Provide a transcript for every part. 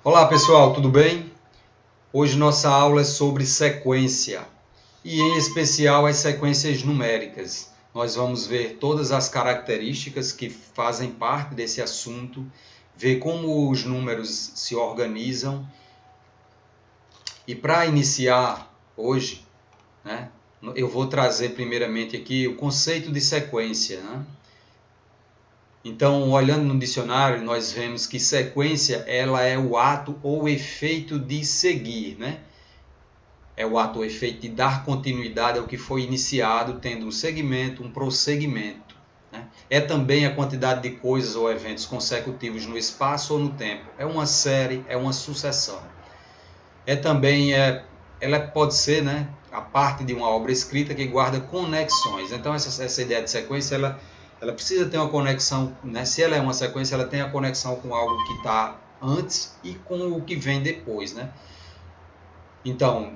Olá pessoal, tudo bem? Hoje nossa aula é sobre sequência e em especial as sequências numéricas. Nós vamos ver todas as características que fazem parte desse assunto, ver como os números se organizam. E para iniciar hoje, né, eu vou trazer primeiramente aqui o conceito de sequência, né? Então, olhando no dicionário, nós vemos que sequência ela é o ato ou efeito de seguir, né? É o ato ou efeito de dar continuidade ao que foi iniciado, tendo um segmento, um prosseguimento, né? É também a quantidade de coisas ou eventos consecutivos no espaço ou no tempo. É uma série, é uma sucessão. Ela pode ser, né, a parte de uma obra escrita que guarda conexões. Então essa ideia de sequência ela precisa ter uma conexão, né? Se ela é uma sequência, ela tem a conexão com algo que está antes e com o que vem depois, né? Então,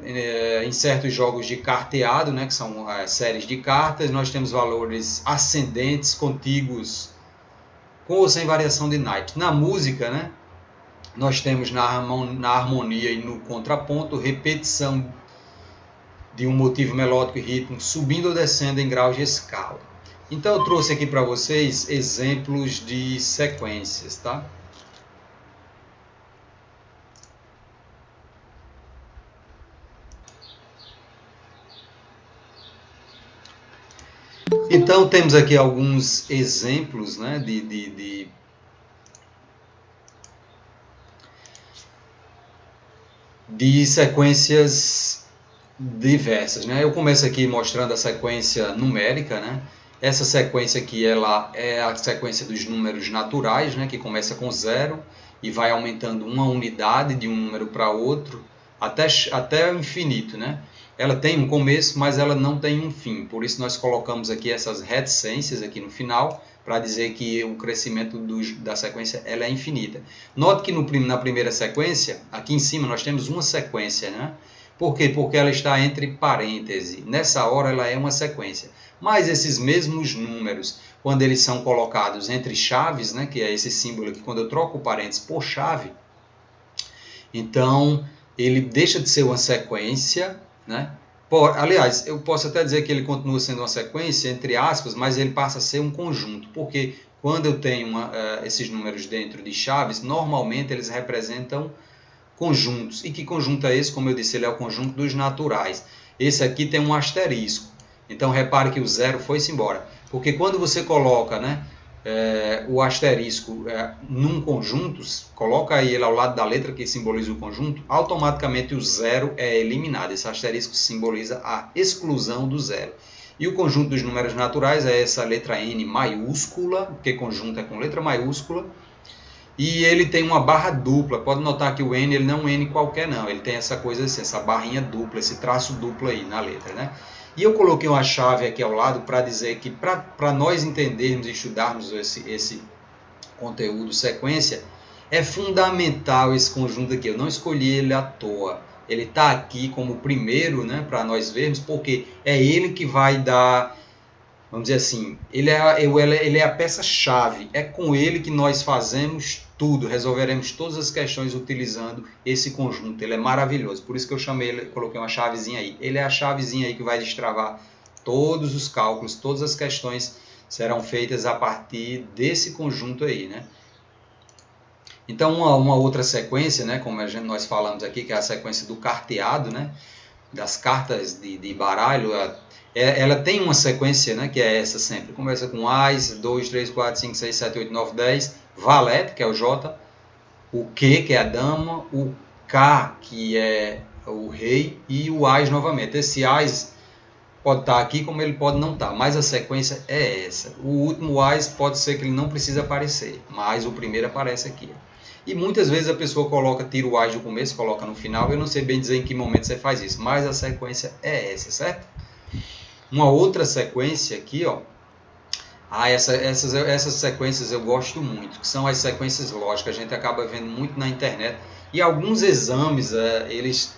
em certos jogos de carteado, né, que são séries de cartas, nós temos valores ascendentes, contíguos, com ou sem variação de naipe. Na música, né, nós temos na harmonia e no contraponto repetição de um motivo melódico e rítmico subindo ou descendo em graus de escala. Então eu trouxe aqui para vocês exemplos de sequências, tá? Então temos aqui alguns exemplos, né, de sequências diversas, né? Eu começo aqui mostrando a sequência numérica, né? Essa sequência aqui ela é a sequência dos números naturais, né? Que começa com 0 e vai aumentando uma unidade de um número para outro até o infinito, né? Ela tem um começo, mas ela não tem um fim. Por isso nós colocamos aqui essas reticências aqui no final para dizer que o crescimento da sequência ela é infinita. Note que na primeira sequência, aqui em cima nós temos uma sequência, né? Por quê? Porque ela está entre parênteses. Nessa hora ela é uma sequência. Mas esses mesmos números, quando eles são colocados entre chaves, né, que é esse símbolo aqui, quando eu troco o parênteses por chave, então ele deixa de ser uma sequência, né? Aliás, eu posso até dizer que ele continua sendo uma sequência, entre aspas, mas ele passa a ser um conjunto, porque quando eu tenho esses números dentro de chaves, normalmente eles representam conjuntos. E que conjunto é esse? Como eu disse, ele é o conjunto dos naturais. Esse aqui tem um asterisco. Então repare que o 0 foi-se embora. Porque quando você coloca, né, o asterisco num conjunto, coloca aí ele ao lado da letra que simboliza o conjunto, automaticamente o 0 é eliminado. Esse asterisco simboliza a exclusão do 0. E o conjunto dos números naturais é essa letra N maiúscula, porque conjunto é com letra maiúscula, e ele tem uma barra dupla. Pode notar que o N ele não é um N qualquer não, ele tem essa coisa assim, essa barrinha dupla, esse traço duplo aí na letra, né? E eu coloquei uma chave aqui ao lado para dizer que para nós entendermos e estudarmos esse conteúdo sequência, é fundamental esse conjunto aqui. Eu não escolhi ele à toa. Ele está aqui como primeiro, né, para nós vermos, porque é ele que vai dar, vamos dizer assim, ele é a peça-chave. É com ele que nós fazemos tudo, resolveremos todas as questões utilizando esse conjunto. Ele é maravilhoso, por isso que eu chamei ele, coloquei uma chavezinha aí. Ele é a chavezinha aí que vai destravar todos os cálculos, todas as questões serão feitas a partir desse conjunto aí, né? Então, uma outra sequência, né, como nós falamos aqui, que é a sequência do carteado, né, das cartas de baralho, ela tem uma sequência, né, que é essa sempre. Começa com Ás, 2, 3, 4, 5, 6, 7, 8, 9, 10, Valete, que é o J, o Q, que é a dama, o K, que é o rei, e o Ás novamente. Esse Ás pode estar aqui como ele pode não estar, mas a sequência é essa. O último Ás pode ser que ele não precise aparecer, mas o primeiro aparece aqui. E muitas vezes a pessoa tira o Ás do começo, coloca no final. Eu não sei bem dizer em que momento você faz isso, mas a sequência é essa, certo? Uma outra sequência aqui, ó. Essas sequências eu gosto muito, que são as sequências lógicas. A gente acaba vendo muito na internet. E alguns exames, eles,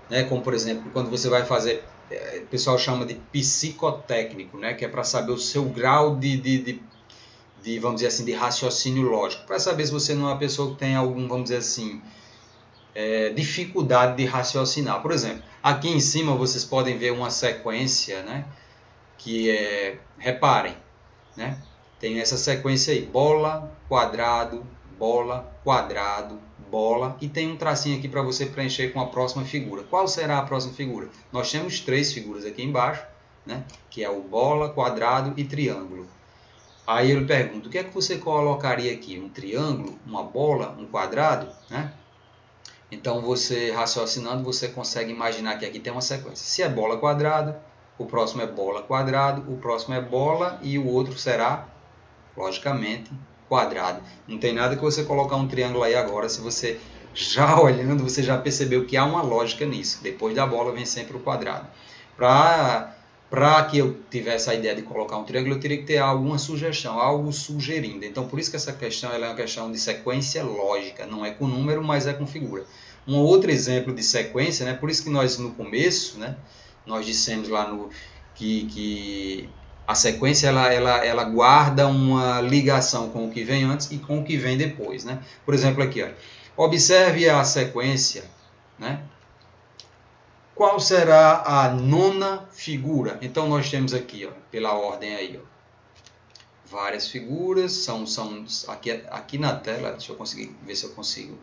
né, como por exemplo, quando você vai fazer, o pessoal chama de psicotécnico, né, que é para saber o seu grau de, vamos dizer assim, de raciocínio lógico. Para saber se você não é uma pessoa que tem algum, vamos dizer assim, dificuldade de raciocinar. Por exemplo, aqui em cima vocês podem ver uma sequência, né, que reparem, né, tem essa sequência aí, bola, quadrado, bola, e tem um tracinho aqui para você preencher com a próxima figura. Qual será a próxima figura? Nós temos 3 figuras aqui embaixo, né, que é o bola, quadrado e triângulo. Aí ele pergunta, o que é que você colocaria aqui? Um triângulo, uma bola, um quadrado, né? Então, você raciocinando, você consegue imaginar que aqui tem uma sequência. Se é bola, quadrado, o próximo é bola, quadrado, o próximo é bola e o outro será, logicamente, quadrado. Não tem nada que você colocar um triângulo aí agora, se você já olhando, você já percebeu que há uma lógica nisso. Depois da bola vem sempre o quadrado. Para que eu tivesse a ideia de colocar um triângulo, eu teria que ter alguma sugestão, algo sugerindo. Então, por isso que essa questão ela é uma questão de sequência lógica, não é com número, mas é com figura. Um outro exemplo de sequência, né, por isso que nós no começo, né, nós dissemos lá que a sequência ela guarda uma ligação com o que vem antes e com o que vem depois. Né? Por exemplo, aqui, ó, observe a sequência, né? Qual será a 9ª figura? Então, nós temos aqui, ó, pela ordem aí, ó, várias figuras, são aqui na tela, deixa eu conseguir ver se eu consigo.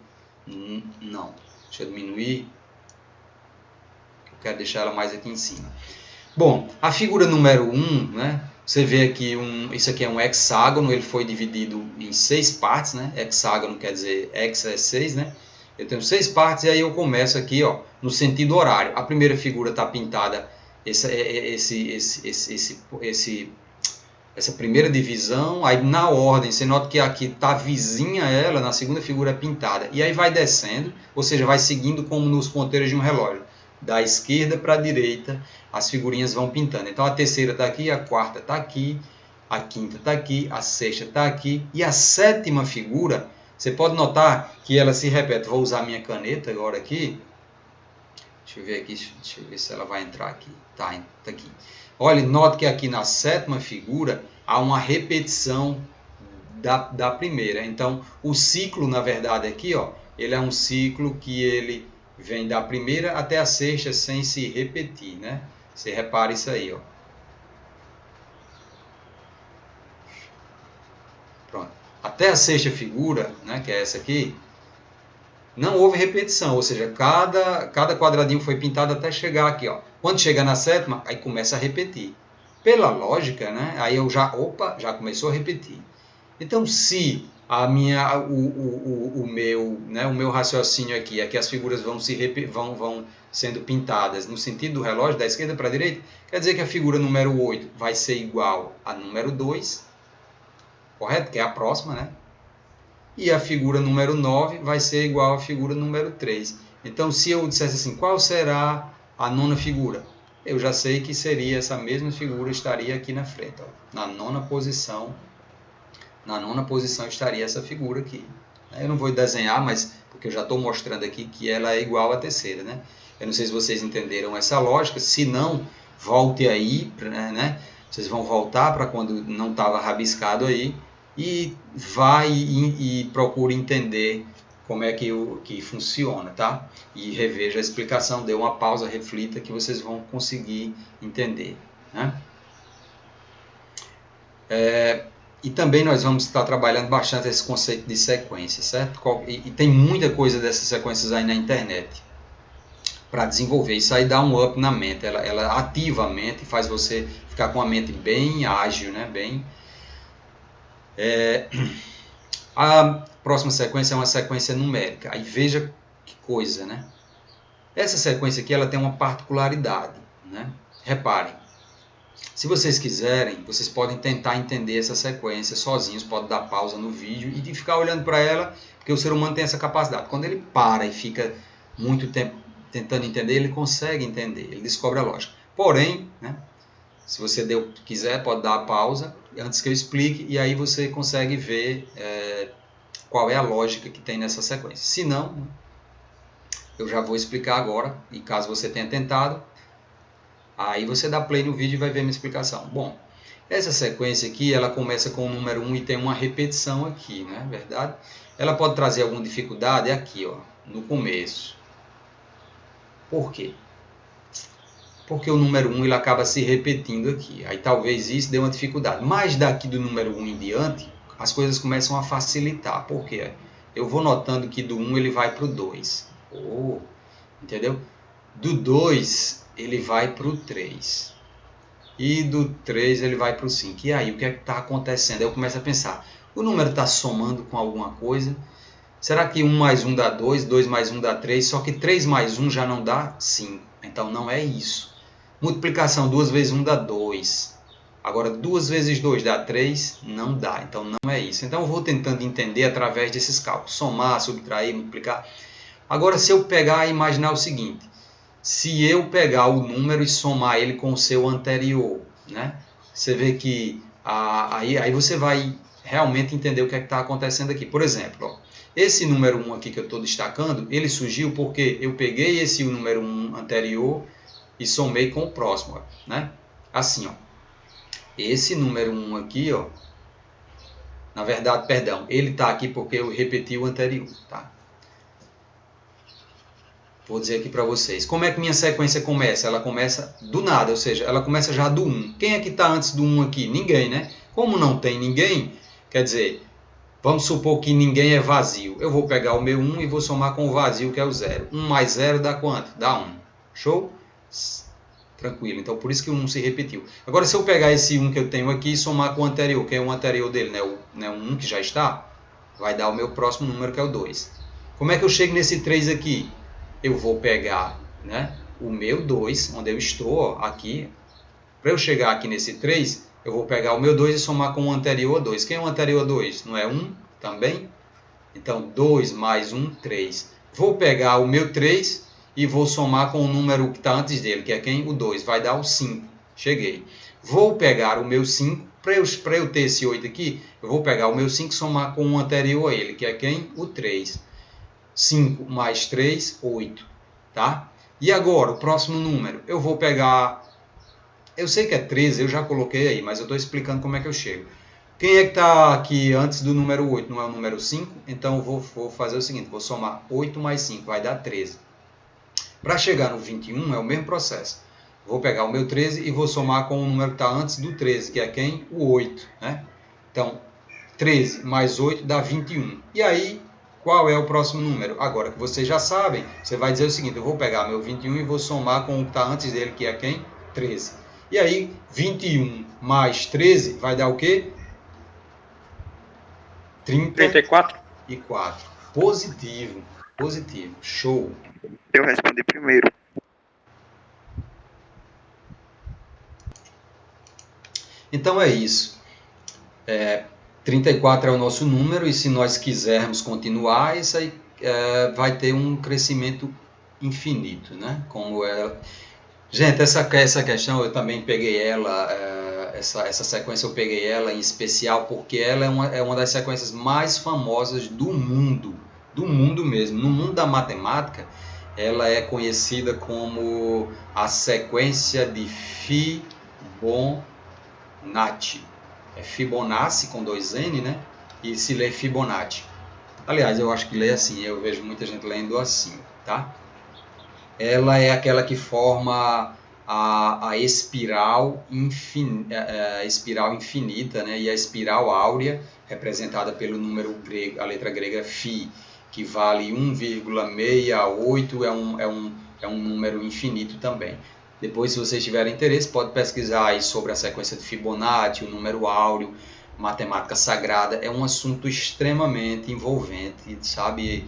Não, deixa eu diminuir, eu quero deixar ela mais aqui em cima. Bom, a figura número 1, né, você vê aqui, isso aqui é um hexágono, ele foi dividido em 6 partes, né, hexágono quer dizer, hex é 6, né, eu tenho 6 partes e aí eu começo aqui, ó, no sentido horário. A primeira figura está pintada, essa primeira divisão, aí na ordem, você nota que aqui está vizinha a ela, na segunda figura é pintada. E aí vai descendo, ou seja, vai seguindo como nos ponteiros de um relógio. Da esquerda para a direita, as figurinhas vão pintando. Então a terceira está aqui, a quarta está aqui, a quinta está aqui, a sexta está aqui. E a 7ª figura, você pode notar que ela se repete. Vou usar minha caneta agora aqui. Deixa eu ver aqui, deixa eu ver se ela vai entrar aqui. Tá aqui. Olha, note que aqui na 7ª figura há uma repetição da primeira. Então, o ciclo, na verdade, aqui, ó, ele é um ciclo que ele vem da primeira até a sexta sem se repetir, né? Você repara isso aí, ó. Pronto. Até a 6ª figura, né, que é essa aqui, não houve repetição, ou seja, cada quadradinho foi pintado até chegar aqui, ó. Quando chega na 7ª, aí começa a repetir. Pela lógica, né, aí eu já começou a repetir. Então, se o meu raciocínio aqui é que as figuras vão sendo pintadas no sentido do relógio, da esquerda para a direita, quer dizer que a figura número 8 vai ser igual a número 2, correto? Que é a próxima, né? E a figura número 9 vai ser igual à figura número 3. Então, se eu dissesse assim, qual será a 9ª figura? Eu já sei que seria essa mesma figura, estaria aqui na frente. Ó. Na nona posição estaria essa figura aqui. Eu não vou desenhar, mas porque eu já estou mostrando aqui que ela é igual à terceira. Né? Eu não sei se vocês entenderam essa lógica. Se não, volte aí, né? Vocês vão voltar para quando não estava rabiscado aí. E vai e procure entender como é que funciona, tá? E reveja a explicação, dê uma pausa, reflita que vocês vão conseguir entender, né? E também nós vamos estar trabalhando bastante esse conceito de sequência, certo? E tem muita coisa dessas sequências aí na internet para desenvolver. Isso aí dá um up na mente, ela ativa a mente, faz você ficar com a mente bem ágil, né? A próxima sequência é uma sequência numérica. Aí veja que coisa, né? Essa sequência aqui ela tem uma particularidade, né? Reparem, se vocês quiserem, vocês podem tentar entender essa sequência sozinhos, pode dar pausa no vídeo e ficar olhando para ela, porque o ser humano tem essa capacidade. Quando ele para e fica muito tempo tentando entender, ele consegue entender, ele descobre a lógica. Porém, né? Se você quiser, pode dar a pausa antes que eu explique e aí você consegue ver qual é a lógica que tem nessa sequência. Se não, eu já vou explicar agora e caso você tenha tentado, aí você dá play no vídeo e vai ver minha explicação. Bom, Essa sequência aqui, ela começa com o número 1 e tem uma repetição aqui, né? Verdade? Ela pode trazer alguma dificuldade aqui, ó, no começo. Por quê? Porque o número 1 ele acaba se repetindo aqui. Aí talvez isso dê uma dificuldade. Mas daqui do número 1 em diante, as coisas começam a facilitar. Por quê? Eu vou notando que do 1 ele vai para o 2. Entendeu? Do 2 ele vai para o 3. E do 3 ele vai para o 5. E aí, o que é que está acontecendo? Aí eu começo a pensar, o número está somando com alguma coisa? Será que 1 mais 1 dá 2, 2 mais 1 dá 3, só que 3 mais 1 já não dá 5? Então não é isso. Multiplicação, 2 vezes 1 dá 2. Agora 2 vezes 2 dá 3, não dá. Então não é isso. Então eu vou tentando entender através desses cálculos. Somar, subtrair, multiplicar. Agora se eu pegar e imaginar o seguinte. Se eu pegar o número e somar ele com o seu anterior, né? Você vê que aí você vai realmente entender o que é que está acontecendo aqui. Por exemplo, ó, esse número 1 aqui que eu estou destacando, ele surgiu porque eu peguei esse número 1 anterior e somei com o próximo, né? Assim, ó. Esse número 1 aqui, ó, na verdade, perdão, ele está aqui porque eu repeti o anterior, tá? Vou dizer aqui para vocês. Como é que minha sequência começa? Ela começa do nada, ou seja, ela começa já do 1. Quem é que está antes do 1 aqui? Ninguém, né? Como não tem ninguém, quer dizer, vamos supor que ninguém é vazio. Eu vou pegar o meu 1 e vou somar com o vazio, que é o 0. 1 mais 0 dá quanto? Dá 1. Show? Tranquilo. Então, por isso que o 1 se repetiu. Agora, se eu pegar esse 1 que eu tenho aqui e somar com o anterior, que é o anterior dele, né? O 1 que já está, vai dar o meu próximo número, que é o 2. Como é que eu chego nesse 3 aqui? Eu vou pegar, né, o meu 2, onde eu estou, ó, aqui. Para eu chegar aqui nesse 3, eu vou pegar o meu 2 e somar com o anterior a 2. Quem é o anterior a 2? Não é 1 também? Então, 2 mais 1, 3. Vou pegar o meu 3 e vou somar com o número que está antes dele, que é quem? O 2. Vai dar o 5. Cheguei. Vou pegar o meu 5. Para eu ter esse 8 aqui, eu vou pegar o meu 5 e somar com o anterior a ele, que é quem? O 3. 5 mais 3, 8, tá? E agora, o próximo número, eu vou pegar, eu sei que é 13, eu já coloquei aí, mas eu estou explicando como é que eu chego. Quem é que está aqui antes do número 8? Não é o número 5? Então eu vou fazer o seguinte, vou somar 8 mais 5, vai dar 13. Para chegar no 21 é o mesmo processo. Vou pegar o meu 13 e vou somar com o número que está antes do 13, que é quem? O 8, né? Então, 13 mais 8 dá 21. E aí, qual é o próximo número? Agora que vocês já sabem, você vai dizer o seguinte, eu vou pegar meu 21 e vou somar com o que está antes dele, que é quem? 13. E aí, 21 mais 13 vai dar o quê? 34. Positivo. Positivo. Show. Eu respondi primeiro. Então é isso. 34 é o nosso número e se nós quisermos continuar, isso aí vai ter um crescimento infinito, né? Como é... Gente, essa questão eu também peguei ela, essa sequência eu peguei ela em especial porque ela é uma das sequências mais famosas do mundo mesmo. No mundo da matemática, ela é conhecida como a sequência de Fibonacci. É Fibonacci com 2N, né? E se lê Fibonacci. Aliás, eu acho que lê assim, eu vejo muita gente lendo assim, tá? Ela é aquela que forma a espiral infinita, né? E a espiral áurea, representada pelo número grego, a letra grega Φ, que vale 1,68, é um número infinito também. Depois, se vocês tiverem interesse, pode pesquisar aí sobre a sequência de Fibonacci, o número áureo, matemática sagrada. É um assunto extremamente envolvente, sabe?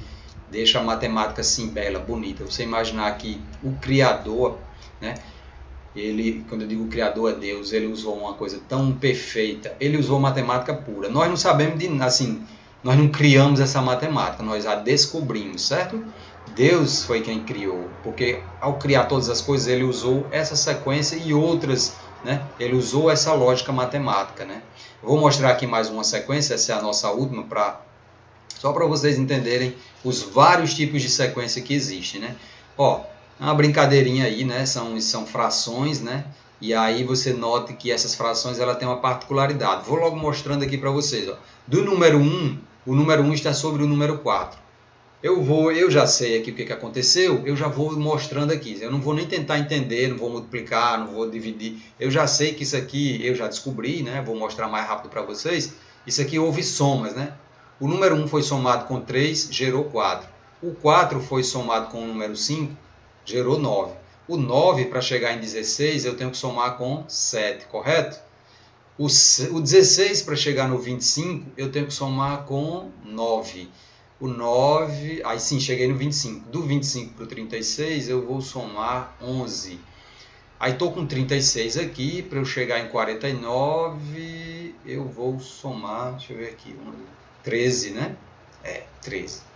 Deixa a matemática assim bela, bonita. Você imaginar que o Criador, né? Ele, quando eu digo Criador é Deus, ele usou uma coisa tão perfeita. Ele usou matemática pura. Nós não sabemos de assim, nós não criamos essa matemática, nós a descobrimos, certo? Deus foi quem criou, porque ao criar todas as coisas ele usou essa sequência e outras, né? Ele usou essa lógica matemática, né? Eu vou mostrar aqui mais uma sequência, essa é a nossa última, só para vocês entenderem os vários tipos de sequência que existem, né? Ó, uma brincadeirinha aí, né? São frações, né? E aí você note que essas frações ela tem uma particularidade. Vou logo mostrando aqui para vocês. Ó. Do número 1, o número 1 está sobre o número 4. Eu já sei aqui o que aconteceu, eu já vou mostrando aqui. Eu não vou nem tentar entender, não vou multiplicar, não vou dividir. Eu já sei que isso aqui, eu já descobri, né? Vou mostrar mais rápido para vocês. Isso aqui houve somas, né? O número 1 foi somado com 3, gerou 4. O 4 foi somado com o número 5, gerou 9. O 9, para chegar em 16, eu tenho que somar com 7, correto? O 16, para chegar no 25, eu tenho que somar com 9. O 9, aí sim, cheguei no 25. Do 25 para o 36, eu vou somar 11. Aí estou com 36 aqui, para eu chegar em 49, eu vou somar, deixa eu ver aqui, 13, né? 13.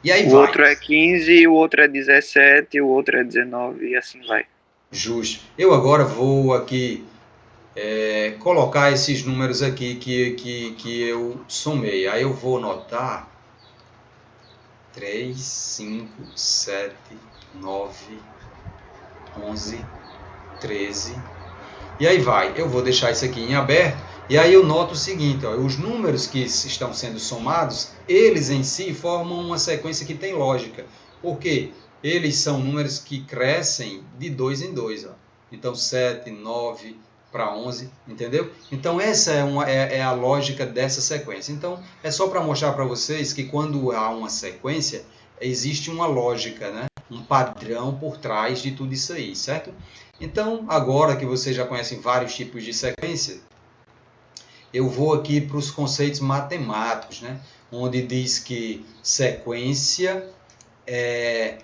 E aí o outro é 15, o outro é 17, o outro é 19 e assim vai. Justo. Eu agora vou aqui colocar esses números aqui que eu somei. Aí eu vou notar 3, 5, 7, 9, 11, 13. E aí vai. Eu vou deixar isso aqui em aberto. E aí eu noto o seguinte, ó, os números que estão sendo somados, eles em si formam uma sequência que tem lógica. Por quê? Eles são números que crescem de 2 em 2. Ó. Então 7, 9 para 11, entendeu? Então essa é a lógica dessa sequência. Então é só para mostrar para vocês que quando há uma sequência, existe uma lógica, né? Um padrão por trás de tudo isso aí, certo? Então agora que vocês já conhecem vários tipos de sequência, eu vou aqui para os conceitos matemáticos, né? Onde diz que sequência é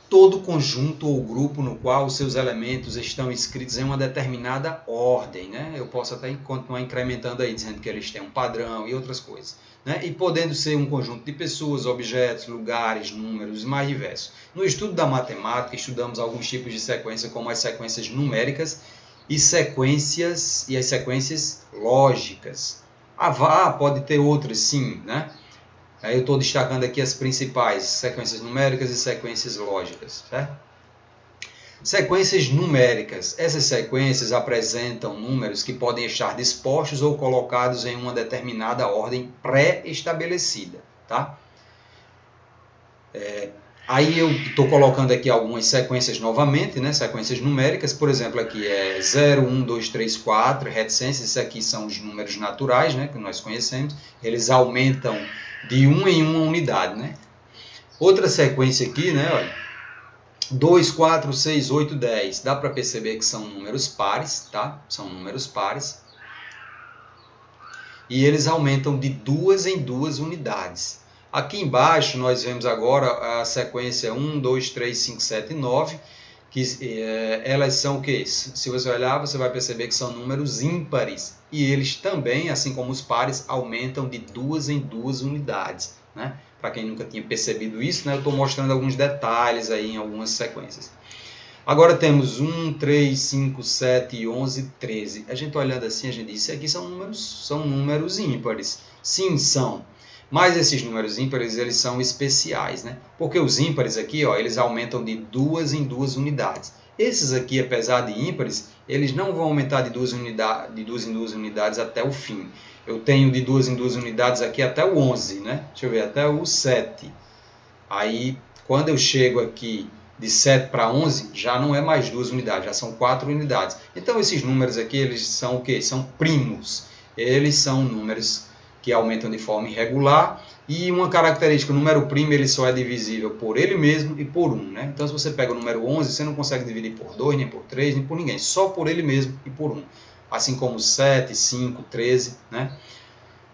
todo conjunto ou grupo no qual os seus elementos estão escritos em uma determinada ordem, né? Eu posso até continuar incrementando aí, dizendo que eles têm um padrão e outras coisas, né? E podendo ser um conjunto de pessoas, objetos, lugares, números e mais diversos. No estudo da matemática, estudamos alguns tipos de sequência, como as sequências numéricas e as sequências lógicas. Pode ter outras sim, né? Eu estou destacando aqui as principais, sequências numéricas e sequências lógicas, certo? Sequências numéricas. Essas sequências apresentam números que podem estar dispostos ou colocados em uma determinada ordem pré-estabelecida, tá? Aí eu estou colocando aqui algumas sequências novamente, né? Sequências numéricas, por exemplo, aqui é 0, 1, 2, 3, 4, reticências, esses aqui são os números naturais, né? Que nós conhecemos, eles aumentam de 1 em 1 unidade, né? Outra sequência aqui, né? Olha, 2, 4, 6, 8, 10, dá para perceber que são números pares, tá? São números pares. E eles aumentam de 2 em 2 unidades. Aqui embaixo nós vemos agora a sequência 1, 2, 3, 5, 7 e 9, que elas são o quê? Se você olhar, você vai perceber que são números ímpares. E eles também, assim como os pares, aumentam de 2 em 2 unidades. Né? Para quem nunca tinha percebido isso, né, eu estou mostrando alguns detalhes aí em algumas sequências. Agora temos 1, 3, 5, 7, 11, 13. A gente olhando assim, a gente diz, isso aqui são números ímpares. Sim, são. Mas esses números ímpares, eles são especiais, né? Porque os ímpares aqui, ó, eles aumentam de 2 em 2 unidades. Esses aqui, apesar de ímpares, eles não vão aumentar de 2 em 2 unidades até o fim. Eu tenho de 2 em 2 unidades aqui até o 11, né? Deixa eu ver, até o 7. Aí, quando eu chego aqui de 7 para 11, já não é mais 2 unidades, já são 4 unidades. Então, esses números aqui, eles são o quê? São primos. Eles são números que aumentam de forma irregular, e uma característica, o número primo ele só é divisível por ele mesmo e por 1. Né? Então, se você pega o número 11, você não consegue dividir por 2, nem por 3, nem por ninguém, só por ele mesmo e por 1. Assim como 7, 5, 13. Né?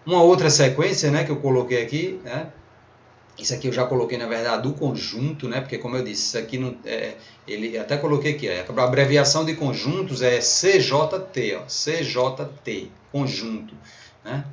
Uma outra sequência, né, que eu coloquei aqui, né? Isso aqui eu já coloquei, na verdade, do conjunto, né? Porque, como eu disse, isso aqui não, ele até coloquei aqui, a abreviação de conjuntos é CJT, ó, CJT, conjunto, né?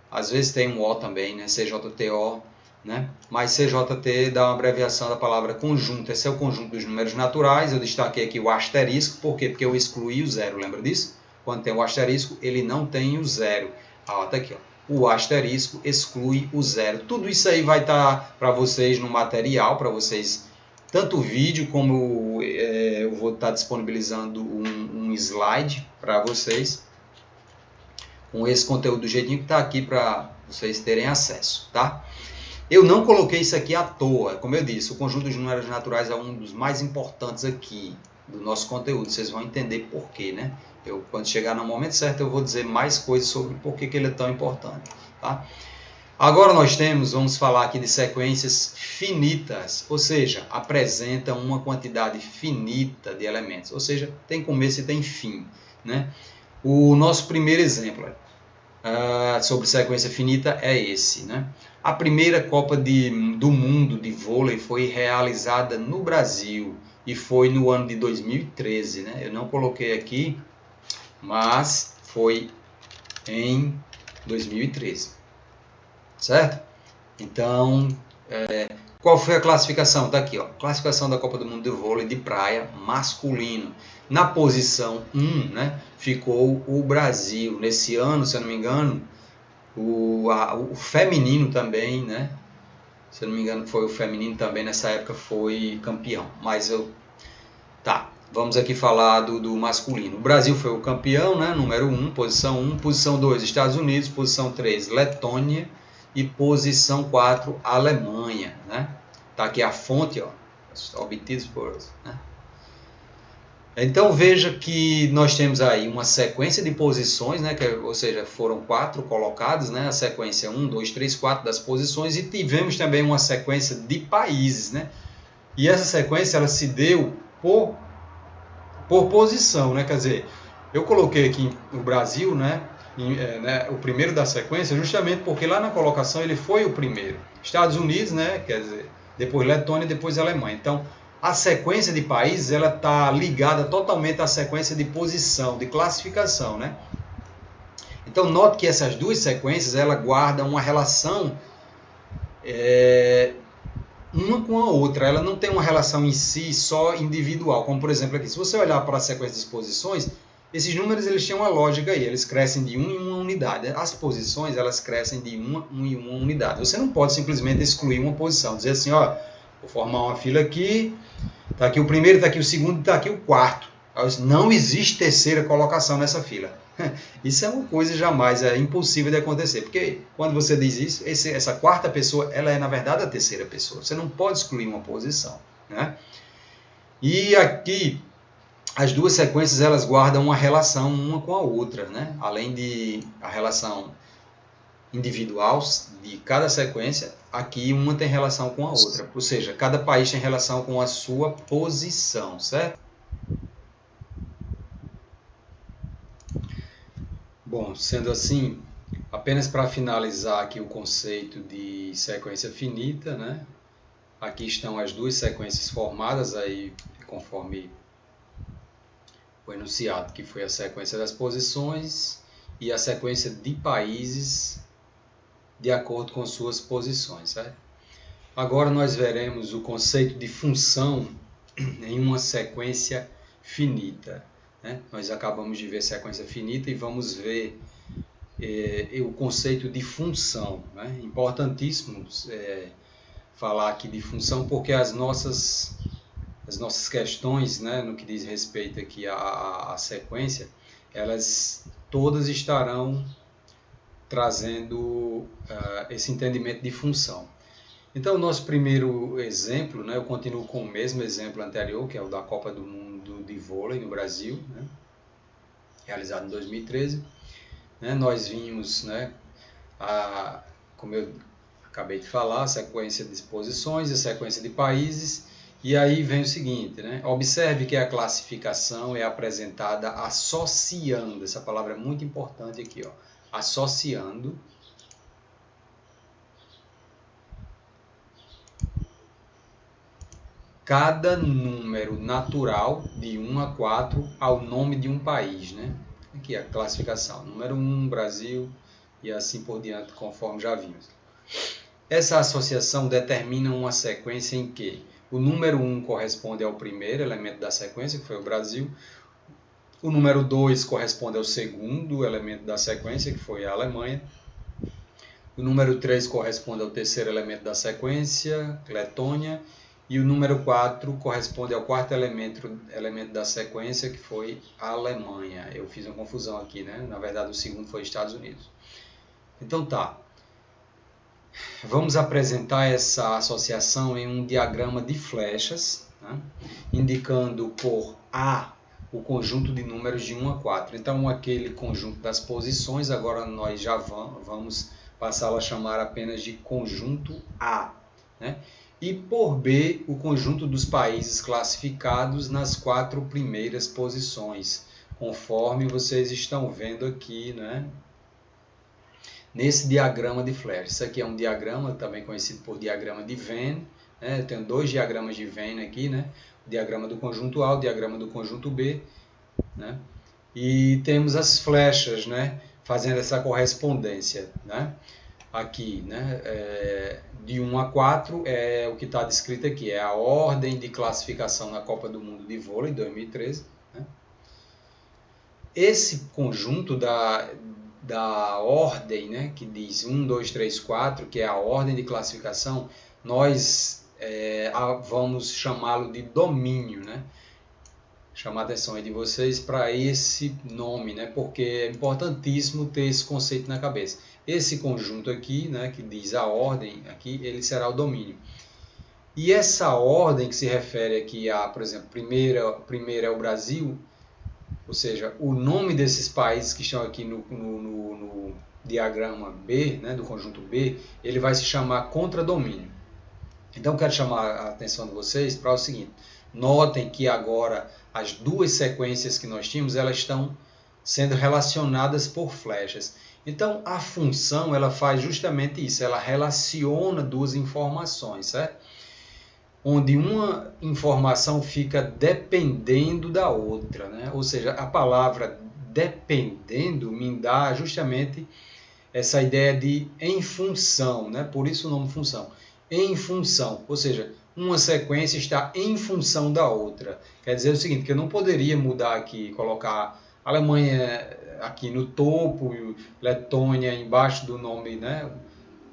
Às vezes tem um O também, né? CJTO, né? Mas CJT dá uma abreviação da palavra conjunto. Esse é o conjunto dos números naturais. Eu destaquei aqui o asterisco, por quê? Porque eu excluí o zero, lembra disso? Quando tem o asterisco, ele não tem o zero. Tá aqui, ó. O asterisco exclui o zero. Tudo isso aí vai estar para vocês no material, para vocês tanto o vídeo como eu vou estar disponibilizando um slide para vocês com esse conteúdo do jeitinho que está aqui para vocês terem acesso, tá? Eu não coloquei isso aqui à toa, como eu disse, o conjunto de números naturais é um dos mais importantes aqui do nosso conteúdo, vocês vão entender por quê, né? Quando chegar no momento certo eu vou dizer mais coisas sobre por que ele é tão importante, tá? Agora vamos falar aqui de sequências finitas, ou seja, apresentam uma quantidade finita de elementos, ou seja, tem começo e tem fim, né? O nosso primeiro exemplo sobre sequência finita é esse, né? A primeira Copa do Mundo de vôlei foi realizada no Brasil e foi no ano de 2013, né? Eu não coloquei aqui, mas foi em 2013. Certo? Então, qual foi a classificação? Está aqui, ó. Classificação da Copa do Mundo de Vôlei de Praia masculino. Na posição 1, né, ficou o Brasil. Nesse ano, se eu não me engano, o feminino também, né? Se eu não me engano, foi o feminino também nessa época foi campeão. Mas vamos aqui falar do masculino. O Brasil foi o campeão, né? Número 1, posição 1. Posição 2, Estados Unidos. Posição 3, Letônia. E posição 4, Alemanha, né? Tá aqui a fonte, ó, obtidos por, né? Então veja que nós temos aí uma sequência de posições, né? Ou seja, foram 4 colocados, né? A sequência 1, 2, 3, 4 das posições, e tivemos também uma sequência de países, né? E essa sequência ela se deu por posição, né? Quer dizer, eu coloquei aqui o Brasil, né? O primeiro da sequência, justamente porque lá na colocação ele foi o primeiro. Estados Unidos, né? Quer dizer, depois Letônia, depois Alemanha. Então, a sequência de países ela está ligada totalmente à sequência de posição, de classificação, né? Então, note que essas duas sequências ela guardam uma relação uma com a outra. Ela não tem uma relação em si só individual, como por exemplo aqui. Se você olhar para a sequência de posições, esses números eles têm uma lógica aí, eles crescem de 1 em 1 unidade. As posições elas crescem de 1 em 1 unidade. Você não pode simplesmente excluir uma posição, dizer assim, ó, vou formar uma fila aqui, está aqui o primeiro, está aqui o segundo, está aqui o quarto. Não existe terceira colocação nessa fila. Isso é uma coisa jamais impossível de acontecer, porque quando você diz isso, essa quarta pessoa, ela é na verdade a terceira pessoa. Você não pode excluir uma posição, né? E aqui as duas sequências elas guardam uma relação uma com a outra, né? Além de a relação individual de cada sequência, aqui uma tem relação com a outra, ou seja, cada país tem relação com a sua posição, certo? Bom, sendo assim, apenas para finalizar aqui o conceito de sequência finita, né? Aqui estão as duas sequências formadas aí conforme o enunciado, que foi a sequência das posições e a sequência de países de acordo com suas posições, certo? Agora nós veremos o conceito de função em uma sequência finita, né? Nós acabamos de ver sequência finita e vamos ver o conceito de função, né? Importantíssimo falar aqui de função, porque as nossas questões, né, no que diz respeito aqui à sequência, elas todas estarão trazendo esse entendimento de função. Então, o nosso primeiro exemplo, né, eu continuo com o mesmo exemplo anterior, que é o da Copa do Mundo de Vôlei no Brasil, né, realizado em 2013. Né, nós vimos, né, como eu acabei de falar, a sequência de posições e a sequência de países. E aí vem o seguinte, né? Observe que a classificação é apresentada associando, essa palavra é muito importante aqui, ó, associando cada número natural de 1 a 4 ao nome de um país, né? Aqui a classificação, número 1, Brasil, e assim por diante, conforme já vimos. Essa associação determina uma sequência em que o número 1 corresponde ao primeiro elemento da sequência, que foi o Brasil. O número 2 corresponde ao segundo elemento da sequência, que foi a Alemanha. O número 3 corresponde ao terceiro elemento da sequência, Letônia. E o número 4 corresponde ao quarto elemento da sequência, que foi a Alemanha. Eu fiz uma confusão aqui, né? Na verdade, o segundo foi Estados Unidos. Então tá. Vamos apresentar essa associação em um diagrama de flechas, né? Indicando por A o conjunto de números de 1 a 4. Então, aquele conjunto das posições, agora nós já vamos passá-lo a chamar apenas de conjunto A, né? E por B, o conjunto dos países classificados nas 4 primeiras posições, conforme vocês estão vendo aqui, né? Nesse diagrama de flechas. Isso aqui é um diagrama, também conhecido por diagrama de Venn, né? Eu tenho 2 diagramas de Venn aqui, né? O diagrama do conjunto A, o diagrama do conjunto B, né? E temos as flechas, né? Fazendo essa correspondência, né? Aqui, né? De 1 a 4 é o que está descrito aqui, é a ordem de classificação na Copa do Mundo de Vôlei 2013. Né? Esse conjunto da ordem, né? Que diz 1, 2, 3, 4, que é a ordem de classificação, nós vamos chamá-lo de domínio, né? Chamar a atenção aí de vocês para esse nome, né? Porque é importantíssimo ter esse conceito na cabeça. Esse conjunto aqui, né, que diz a ordem, aqui ele será o domínio. E essa ordem que se refere aqui a, por exemplo, primeira é o Brasil, ou seja, o nome desses países que estão aqui no diagrama B, né, do conjunto B, ele vai se chamar contradomínio. Então, quero chamar a atenção de vocês para o seguinte: notem que agora as 2 sequências que nós tínhamos, elas estão sendo relacionadas por flechas. Então, a função, ela faz justamente isso, ela relaciona 2 informações, certo? Onde uma informação fica dependendo da outra, né? Ou seja, a palavra dependendo me dá justamente essa ideia de em função, né? Por isso o nome função. Em função, ou seja, uma sequência está em função da outra. Quer dizer o seguinte, que eu não poderia mudar aqui, colocar Alemanha aqui no topo e Letônia embaixo do nome, né,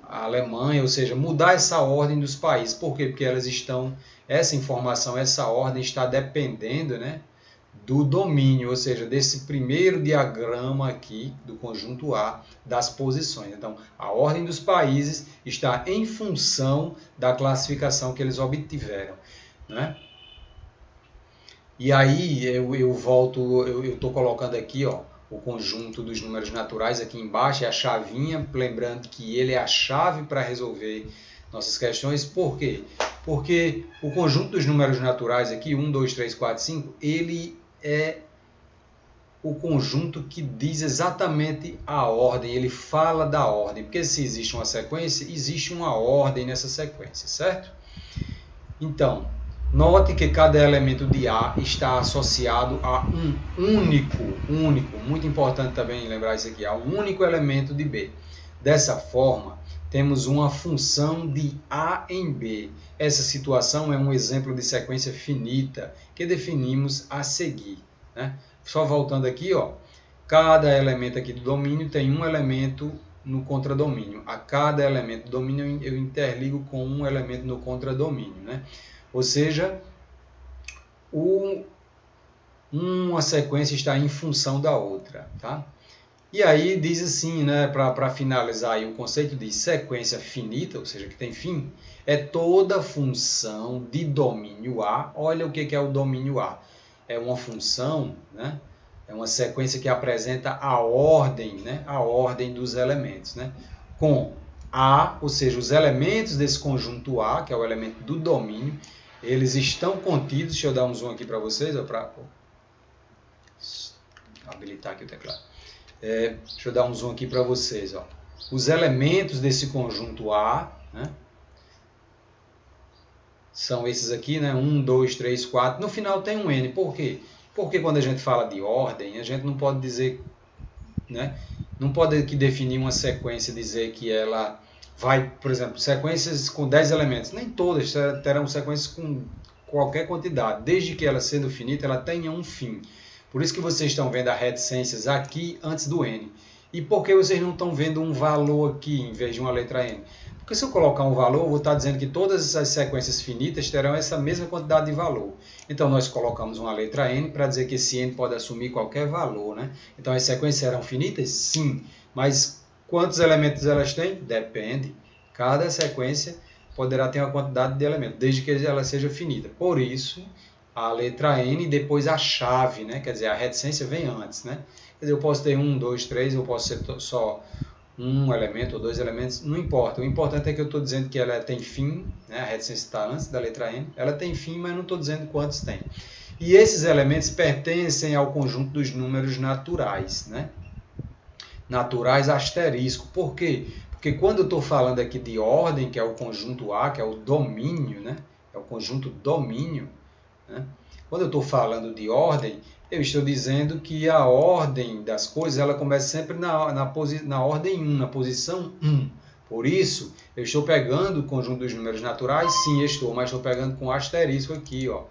a Alemanha, ou seja, mudar essa ordem dos países. Por quê? Porque elas estão, essa informação, essa ordem está dependendo, né, do domínio, ou seja, desse primeiro diagrama aqui do conjunto A das posições. Então, a ordem dos países está em função da classificação que eles obtiveram, né? E aí eu volto, eu estou colocando aqui, ó, o conjunto dos números naturais aqui embaixo, é a chavinha, lembrando que ele é a chave para resolver nossas questões. Por quê? Porque o conjunto dos números naturais aqui, 1, 2, 3, 4, 5, ele é o conjunto que diz exatamente a ordem, ele fala da ordem, porque se existe uma sequência, existe uma ordem nessa sequência, certo? Então, note que cada elemento de A está associado a um único, muito importante também lembrar isso aqui, a um único elemento de B. Dessa forma, temos uma função de A em B. Essa situação é um exemplo de sequência finita que definimos a seguir, né? Só voltando aqui, ó, cada elemento aqui do domínio tem um elemento no contradomínio. A cada elemento do domínio eu interligo com um elemento no contradomínio, né? Ou seja, uma sequência está em função da outra, tá? E aí diz assim, né, para finalizar aí, o conceito de sequência finita, ou seja, que tem fim, é toda função de domínio A. Olha o que é o domínio A. É uma função, né? É uma sequência que apresenta a ordem, né? A ordem dos elementos, né? Com A, ou seja, os elementos desse conjunto A, que é o elemento do domínio, eles estão contidos. Deixa eu dar um zoom aqui para vocês, para habilitar aqui o teclado. Deixa eu dar um zoom aqui para vocês. Ó. Os elementos desse conjunto A, né? São esses aqui, né? 1, 2, 3, 4. No final tem um N. Por quê? Porque quando a gente fala de ordem, a gente não pode dizer, né? Não pode aqui definir uma sequência e dizer que ela vai, por exemplo, sequências com 10 elementos. Nem todas terão sequências com qualquer quantidade. Desde que ela sendo finita, ela tenha um fim. Por isso que vocês estão vendo as reticências aqui antes do N. E por que vocês não estão vendo um valor aqui em vez de uma letra N? Porque se eu colocar um valor, eu vou estar dizendo que todas as sequências finitas terão essa mesma quantidade de valor. Então, nós colocamos uma letra N para dizer que esse N pode assumir qualquer valor, né? Então, as sequências serão finitas? Sim. Mas quantos elementos elas têm? Depende. Cada sequência poderá ter uma quantidade de elementos, desde que ela seja finita. Por isso, a letra N e depois a chave, né? Quer dizer, a reticência vem antes, né? Quer dizer, eu posso ter 1, 2, 3, eu posso ser só um elemento ou dois elementos, não importa. O importante é que eu estou dizendo que ela tem fim, né? A reticência está antes da letra N. Ela tem fim, mas não estou dizendo quantos tem. E esses elementos pertencem ao conjunto dos números naturais, né? Naturais asterisco. Por quê? Porque quando eu estou falando aqui de ordem, que é o conjunto A, que é o domínio, né? É o conjunto domínio, né? Quando eu estou falando de ordem, eu estou dizendo que a ordem das coisas ela começa sempre na ordem 1, na posição 1. Por isso, eu estou pegando o conjunto dos números naturais, sim, estou, mas estou pegando com asterisco aqui, ó,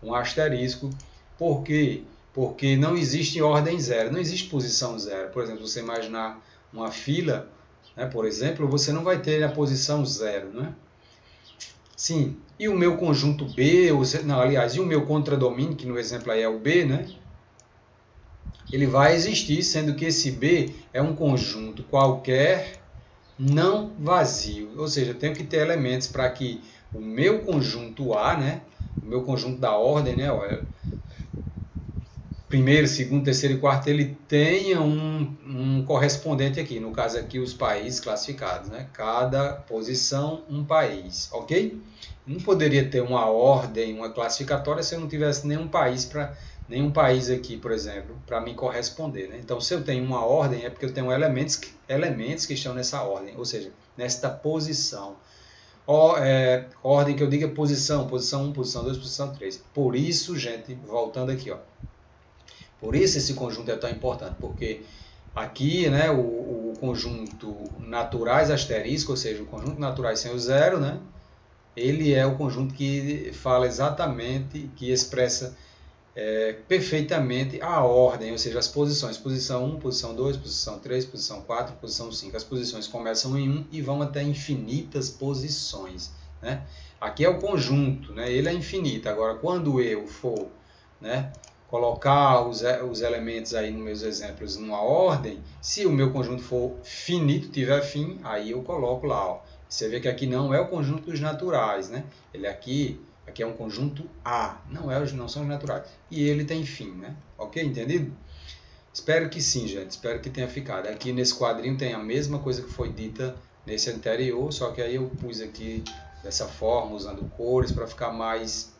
um asterisco. Por quê? Porque não existe ordem zero, não existe posição zero. Por exemplo, você imaginar uma fila, né, por exemplo, você não vai ter a posição zero, né? Sim, e o meu conjunto B, não, aliás, e o meu contradomínio, que no exemplo aí é o B, né? Ele vai existir, sendo que esse B é um conjunto qualquer não vazio. Ou seja, eu tenho que ter elementos para que o meu conjunto A, né? O meu conjunto da ordem, né? Primeiro, segundo, terceiro e quarto, ele tenha um correspondente aqui. No caso aqui, os países classificados, né? Cada posição, um país, ok? Não poderia ter uma ordem, uma classificatória se eu não tivesse nenhum país aqui, por exemplo, para me corresponder, né? Então, se eu tenho uma ordem, é porque eu tenho elementos que estão nessa ordem, ou seja, nesta posição. Ordem que eu digo é posição 1, posição 2, posição 3. Por isso, gente, voltando aqui, ó. Por isso esse conjunto é tão importante, porque aqui, né, o conjunto naturais asterisco, ou seja, o conjunto naturais sem o zero, né, ele é o conjunto que fala exatamente, que expressa perfeitamente a ordem, ou seja, as posições. Posição 1, posição 2, posição 3, posição 4, posição 5. As posições começam em 1 e vão até infinitas posições, né? Aqui é o conjunto, né, ele é infinito. Agora, quando eu for, né, colocar os elementos aí nos meus exemplos numa ordem, se o meu conjunto for finito, tiver fim, aí eu coloco lá, ó. Você vê que aqui não é o conjunto dos naturais, né? Ele aqui é um conjunto A, não são os naturais. E ele tem fim, né? Ok? Entendido? Espero que sim, gente. Espero que tenha ficado. Aqui nesse quadrinho tem a mesma coisa que foi dita nesse anterior, só que aí eu pus aqui dessa forma, usando cores, para ficar mais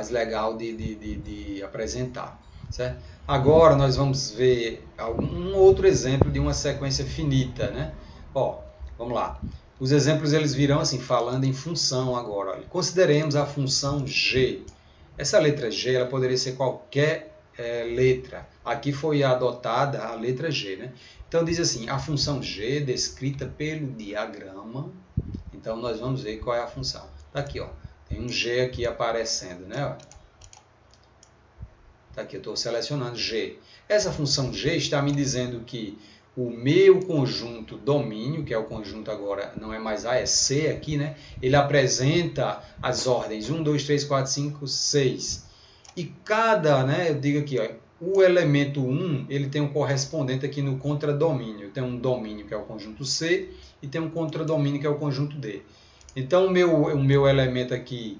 legal de apresentar, certo? Agora nós vamos ver um outro exemplo de uma sequência finita, né? Ó, vamos lá. Os exemplos eles virão assim, falando em função agora. Olha. Consideremos a função g. Essa letra g ela poderia ser qualquer letra. Aqui foi adotada a letra g, né? Então diz assim, a função g descrita pelo diagrama. Então nós vamos ver qual é a função. Tá aqui, ó. Tem um G aqui aparecendo, né? Tá aqui, eu estou selecionando G. Essa função G está me dizendo que o meu conjunto domínio, que é o conjunto agora, não é mais A, é C aqui, né? Ele apresenta as ordens 1, 2, 3, 4, 5, 6. E cada, né? Eu digo aqui, ó, o elemento 1, ele tem um correspondente aqui no contradomínio. Tem um domínio, que é o conjunto C, e tem um contradomínio, que é o conjunto D. Então, o meu elemento aqui,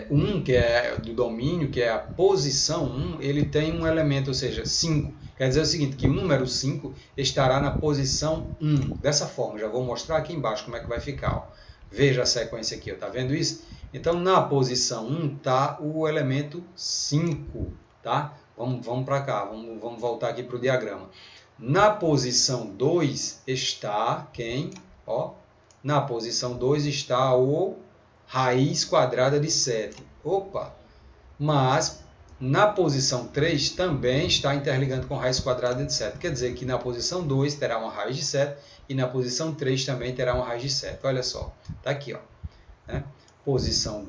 1, que é do domínio, que é a posição 1, ele tem um elemento, ou seja, 5. Quer dizer o seguinte, que o número 5 estará na posição 1. Dessa forma, já vou mostrar aqui embaixo como é que vai ficar. Ó. Veja a sequência aqui, está vendo isso? Então, na posição 1 está o elemento 5. Tá? Vamos para cá, vamos voltar aqui para o diagrama. Na posição 2 está quem? Ó, na posição 2 está o raiz quadrada de 7. Opa! Mas na posição 3 também está interligando com raiz quadrada de 7. Quer dizer que na posição 2 terá uma raiz de 7 e na posição 3 também terá uma raiz de 7. Olha só, está aqui, ó. Né? Posição.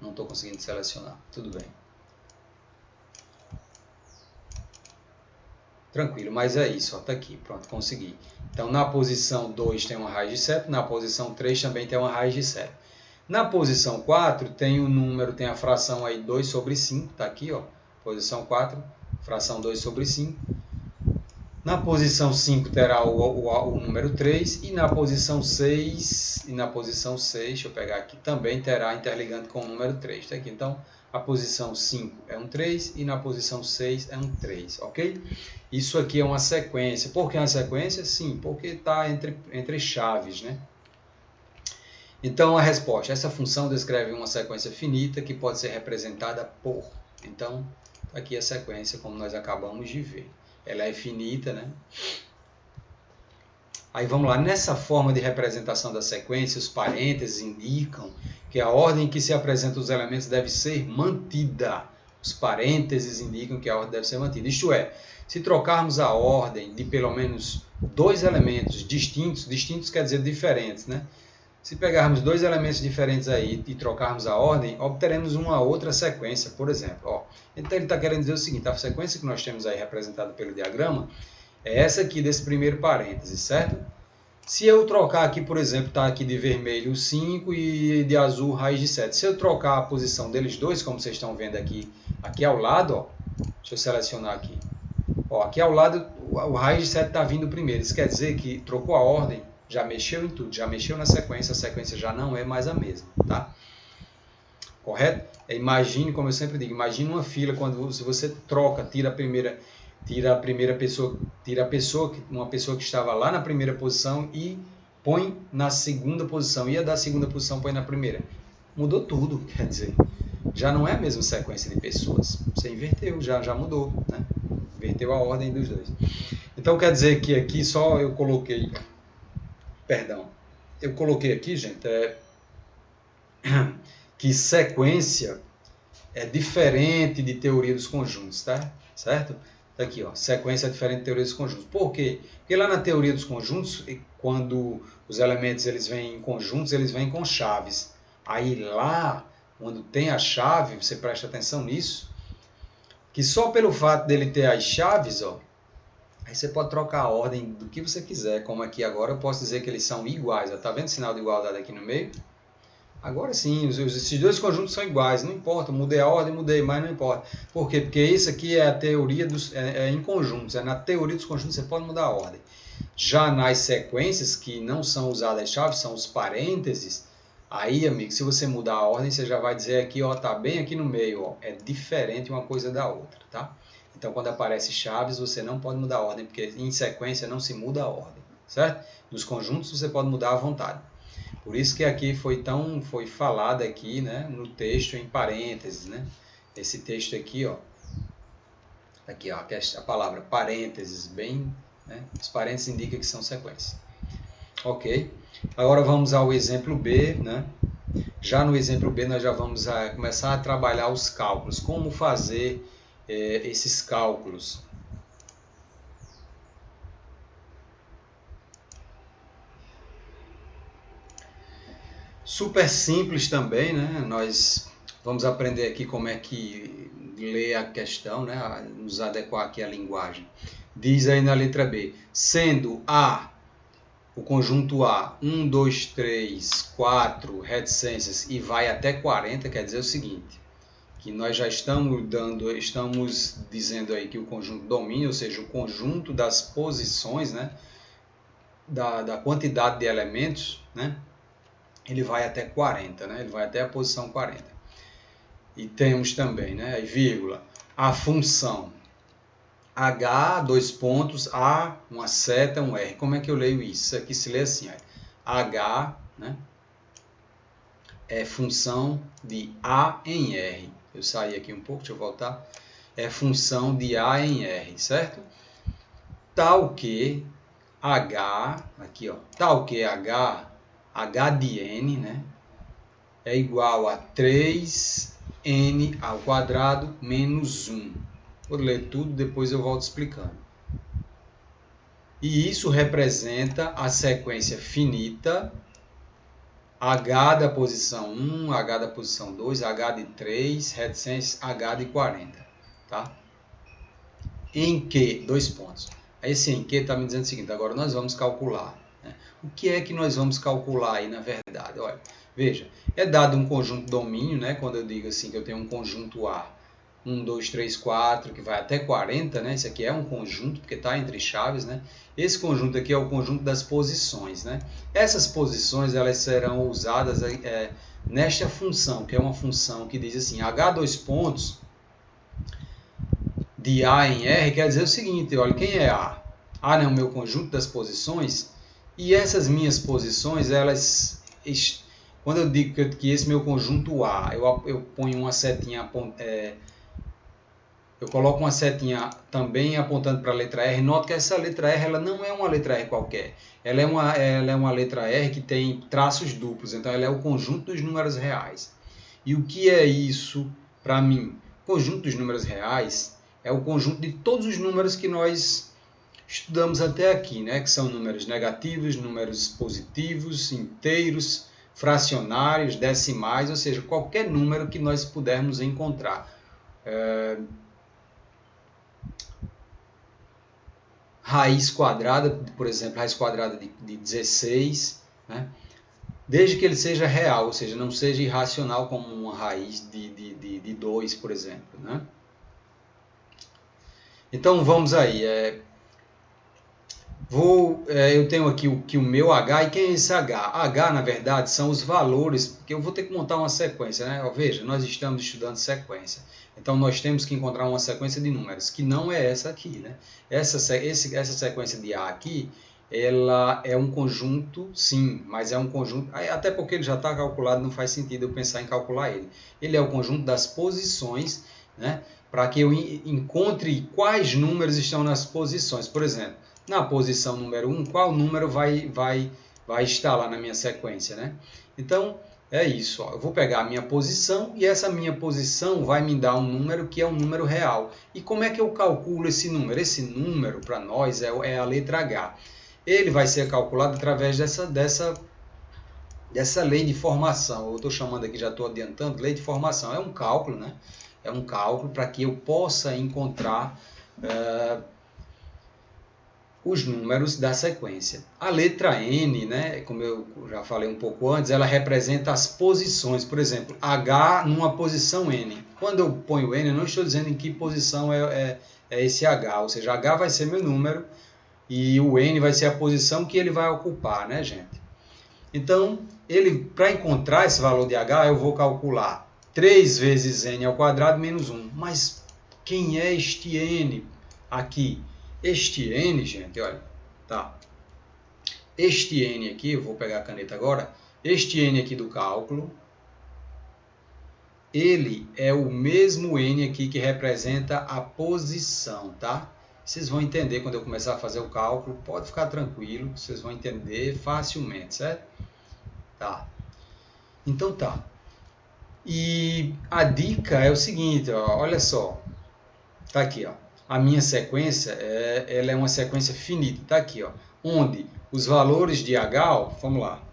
Não estou conseguindo selecionar. Tudo bem. Tranquilo, mas é isso, está aqui, pronto, consegui. Então, na posição 2 tem uma raiz de 7, na posição 3 também tem uma raiz de 7. Na posição 4 tem o número, tem a fração aí 2 sobre 5, está aqui, ó, posição 4, fração 2 sobre 5. Na posição 5 terá o número 3 e na posição 6, deixa eu pegar aqui, também terá interligante com o número 3, tá aqui. Então, a posição 5 é um 3 e na posição 6 é um 3, ok? Isso aqui é uma sequência. Por que uma sequência? Sim, porque está entre chaves, né? Então, a resposta. Essa função descreve uma sequência finita que pode ser representada por. Então, aqui a sequência, como nós acabamos de ver. Ela é finita, né? Aí vamos lá. Nessa forma de representação da sequência, os parênteses indicam que a ordem em que se apresentam os elementos deve ser mantida. Os parênteses indicam que a ordem deve ser mantida. Isto é, se trocarmos a ordem de pelo menos dois elementos distintos, distintos quer dizer diferentes, né? Se pegarmos dois elementos diferentes aí e trocarmos a ordem, obteremos uma outra sequência, por exemplo. Ó, então ele está querendo dizer o seguinte, a sequência que nós temos aí representada pelo diagrama é essa aqui desse primeiro parêntese, certo? Se eu trocar aqui, por exemplo, está aqui de vermelho 5 e de azul raiz de 7. Se eu trocar a posição deles dois, como vocês estão vendo aqui ao lado, ó, deixa eu selecionar aqui. Ó, aqui ao lado o raiz de 7 está vindo primeiro. Isso quer dizer que trocou a ordem, já mexeu em tudo, já mexeu na sequência, a sequência já não é mais a mesma, tá? Correto? Imagine, como eu sempre digo, imagine uma fila quando se você troca, uma pessoa que estava lá na primeira posição e põe na segunda posição, ia da segunda posição, põe na primeira. Mudou tudo, quer dizer, já não é a mesma sequência de pessoas. Você inverteu, já mudou, né? Inverteu a ordem dos dois. Então quer dizer que aqui só eu coloquei aqui, gente, que sequência é diferente de teoria dos conjuntos, tá? Certo? Tá aqui, ó, sequência é diferente de teoria dos conjuntos. Por quê? Porque lá na teoria dos conjuntos, quando os elementos eles vêm em conjuntos, eles vêm com chaves. Aí lá, quando tem a chave, você presta atenção nisso, que só pelo fato dele ter as chaves, ó, aí você pode trocar a ordem do que você quiser, como aqui agora eu posso dizer que eles são iguais. Está vendo o sinal de igualdade aqui no meio? Agora sim, esses dois conjuntos são iguais, não importa, mudei a ordem, mas não importa. Por quê? Porque isso aqui é a teoria em conjuntos, na teoria dos conjuntos você pode mudar a ordem. Já nas sequências que não são usadas as chaves, são os parênteses, aí, amigo, se você mudar a ordem, você já vai dizer aqui, ó, tá bem aqui no meio, ó, é diferente uma coisa da outra, tá? Então, quando aparece chaves, você não pode mudar a ordem, porque em sequência não se muda a ordem, certo? Nos conjuntos você pode mudar à vontade. Por isso que aqui foi falado aqui, né, no texto em parênteses, né? Esse texto aqui, ó, aqui, ó, a palavra parênteses, bem, né? Os parênteses indicam que são sequências. Ok? Agora vamos ao exemplo B, né? Já no exemplo B nós já vamos começar a trabalhar os cálculos. Como fazer esses cálculos? Super simples também, né? Nós vamos aprender aqui como é que lê a questão, né? Nos adequar aqui à linguagem. Diz aí na letra B, sendo A, o conjunto A, 1, 2, 3, 4 reticências e vai até 40, quer dizer o seguinte, que nós já estamos dizendo aí que o conjunto domínio, ou seja, o conjunto das posições, né? Da quantidade de elementos, né? Ele vai até 40, né? Ele vai até a posição 40. E temos também, né, vírgula, a função H, dois pontos, A, uma seta, um R. Como é que eu leio isso? Isso aqui se lê assim, ó. H, né, é função de A em R. Eu saí aqui um pouco, deixa eu voltar. É função de A em R, certo? Tal que H, aqui, ó, tal que H de N, né, é igual a 3N ao quadrado menos 1. Vou ler tudo, depois eu volto explicando. E isso representa a sequência finita H da posição 1, H da posição 2, H de 3, reticências H de 40. Tá? em que, dois pontos. Esse em que está me dizendo o seguinte, agora nós vamos calcular. Né? O que é que nós vamos calcular aí na verdade? Olha, veja, é dado um conjunto domínio, né? Quando eu digo assim que eu tenho um conjunto A, 1, 2, 3, 4, que vai até 40, né? Isso aqui é um conjunto, porque está entre chaves, né? Esse conjunto aqui é o conjunto das posições, né? Essas posições, elas serão usadas nesta função, que é uma função que diz assim, H dois pontos de A em R, quer dizer o seguinte, olha, quem é A? A é o meu conjunto das posições, e essas minhas posições, elas, quando eu digo que esse meu conjunto A, eu ponho uma setinha, eu coloco uma setinha também apontando para a letra R. Nota que essa letra R ela não é uma letra R qualquer. Ela é uma letra R que tem traços duplos. Então, ela é o conjunto dos números reais. E o que é isso para mim? O conjunto dos números reais é o conjunto de todos os números que nós estudamos até aqui, né? Que são números negativos, números positivos, inteiros, fracionários, decimais, ou seja, qualquer número que nós pudermos encontrar. Raiz quadrada, por exemplo, raiz quadrada de 16, né? Desde que ele seja real, ou seja, não seja irracional como uma raiz de 2, por exemplo. Né? Então, vamos aí. Eu tenho aqui o meu H, e quem é esse H? H, na verdade, são os valores, porque eu vou ter que montar uma sequência. Né? Veja, nós estamos estudando sequência. Então, nós temos que encontrar uma sequência de números, que não é essa aqui. Né? Essa sequência de A aqui, ela é um conjunto, sim, mas é um conjunto, até porque ele já está calculado, não faz sentido eu pensar em calcular ele. Ele é o conjunto das posições, né? Para que eu encontre quais números estão nas posições. Por exemplo, na posição número 1, qual número vai estar lá na minha sequência, né? Então, é isso. Ó. Eu vou pegar a minha posição e essa minha posição vai me dar um número que é um número real. E como é que eu calculo esse número? Esse número, para nós, é a letra H. Ele vai ser calculado através dessa lei de formação. Eu estou chamando aqui, já estou adiantando, lei de formação. É um cálculo, né? É um cálculo para que eu possa encontrar os números da sequência. A letra N, né, como eu já falei um pouco antes, ela representa as posições. Por exemplo, H numa posição N. Quando eu ponho N, eu não estou dizendo em que posição é esse H. Ou seja, H vai ser meu número e o N vai ser a posição que ele vai ocupar, né, gente? Então, para encontrar esse valor de H, eu vou calcular 3 vezes N ao quadrado menos 1. Mas quem é este N aqui? Este N, gente, olha, tá. Este N aqui, eu vou pegar a caneta agora. Este N aqui do cálculo, ele é o mesmo N aqui que representa a posição, tá? Vocês vão entender quando eu começar a fazer o cálculo, pode ficar tranquilo, vocês vão entender facilmente, certo? Tá. Então tá. E a dica é o seguinte, ó, olha só. Tá aqui, ó. A minha sequência, ela é uma sequência finita, tá aqui, ó. Onde os valores de H, ó, vamos lá,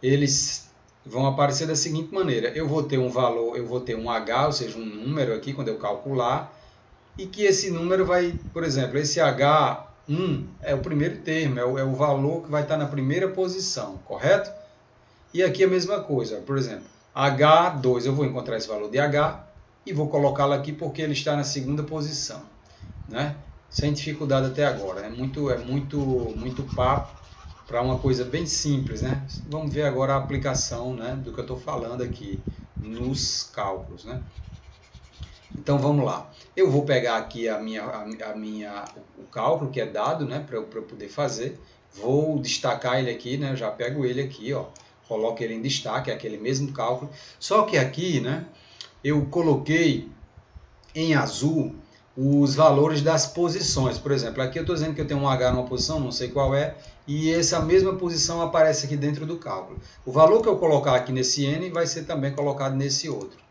eles vão aparecer da seguinte maneira. Eu vou ter um valor, eu vou ter um H, ou seja, um número aqui, quando eu calcular, e que esse número vai, por exemplo, esse H1 é o primeiro termo, é o valor que vai estar na primeira posição, correto? E aqui a mesma coisa, por exemplo, H2, eu vou encontrar esse valor de H e vou colocá-lo aqui porque ele está na segunda posição, né? Sem dificuldade até agora, é muito papo para uma coisa bem simples, né? Vamos ver agora a aplicação, né, do que eu estou falando aqui nos cálculos, né? Então vamos lá. Eu vou pegar aqui o cálculo que é dado, né, para eu poder fazer. Vou destacar ele aqui, né? Eu já pego ele aqui, ó, coloco ele em destaque, é aquele mesmo cálculo. Só que aqui, né, eu coloquei em azul os valores das posições. Por exemplo, aqui eu estou dizendo que eu tenho um H numa posição, não sei qual é, e essa mesma posição aparece aqui dentro do cálculo. O valor que eu colocar aqui nesse N vai ser também colocado nesse outro.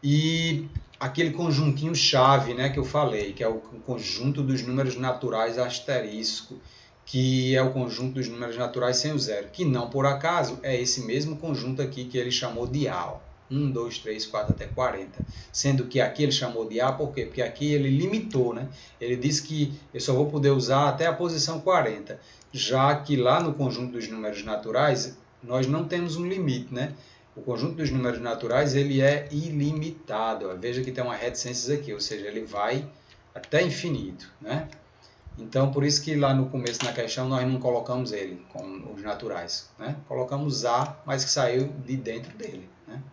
E aquele conjuntinho chave, né, que eu falei, que é o conjunto dos números naturais asterisco, que é o conjunto dos números naturais sem o zero, que não por acaso é esse mesmo conjunto aqui que ele chamou de A. 1, 2, 3, 4 até 40. Sendo que aqui ele chamou de A, por quê? Porque aqui ele limitou, né? Ele disse que eu só vou poder usar até a posição 40. Já que lá no conjunto dos números naturais, nós não temos um limite, né? O conjunto dos números naturais ele é ilimitado. Ó. Veja que tem uma reticências aqui, ou seja, ele vai até infinito, né? Então, por isso que lá no começo na questão nós não colocamos ele com os naturais, né? Colocamos A, mas que saiu de dentro dele, né?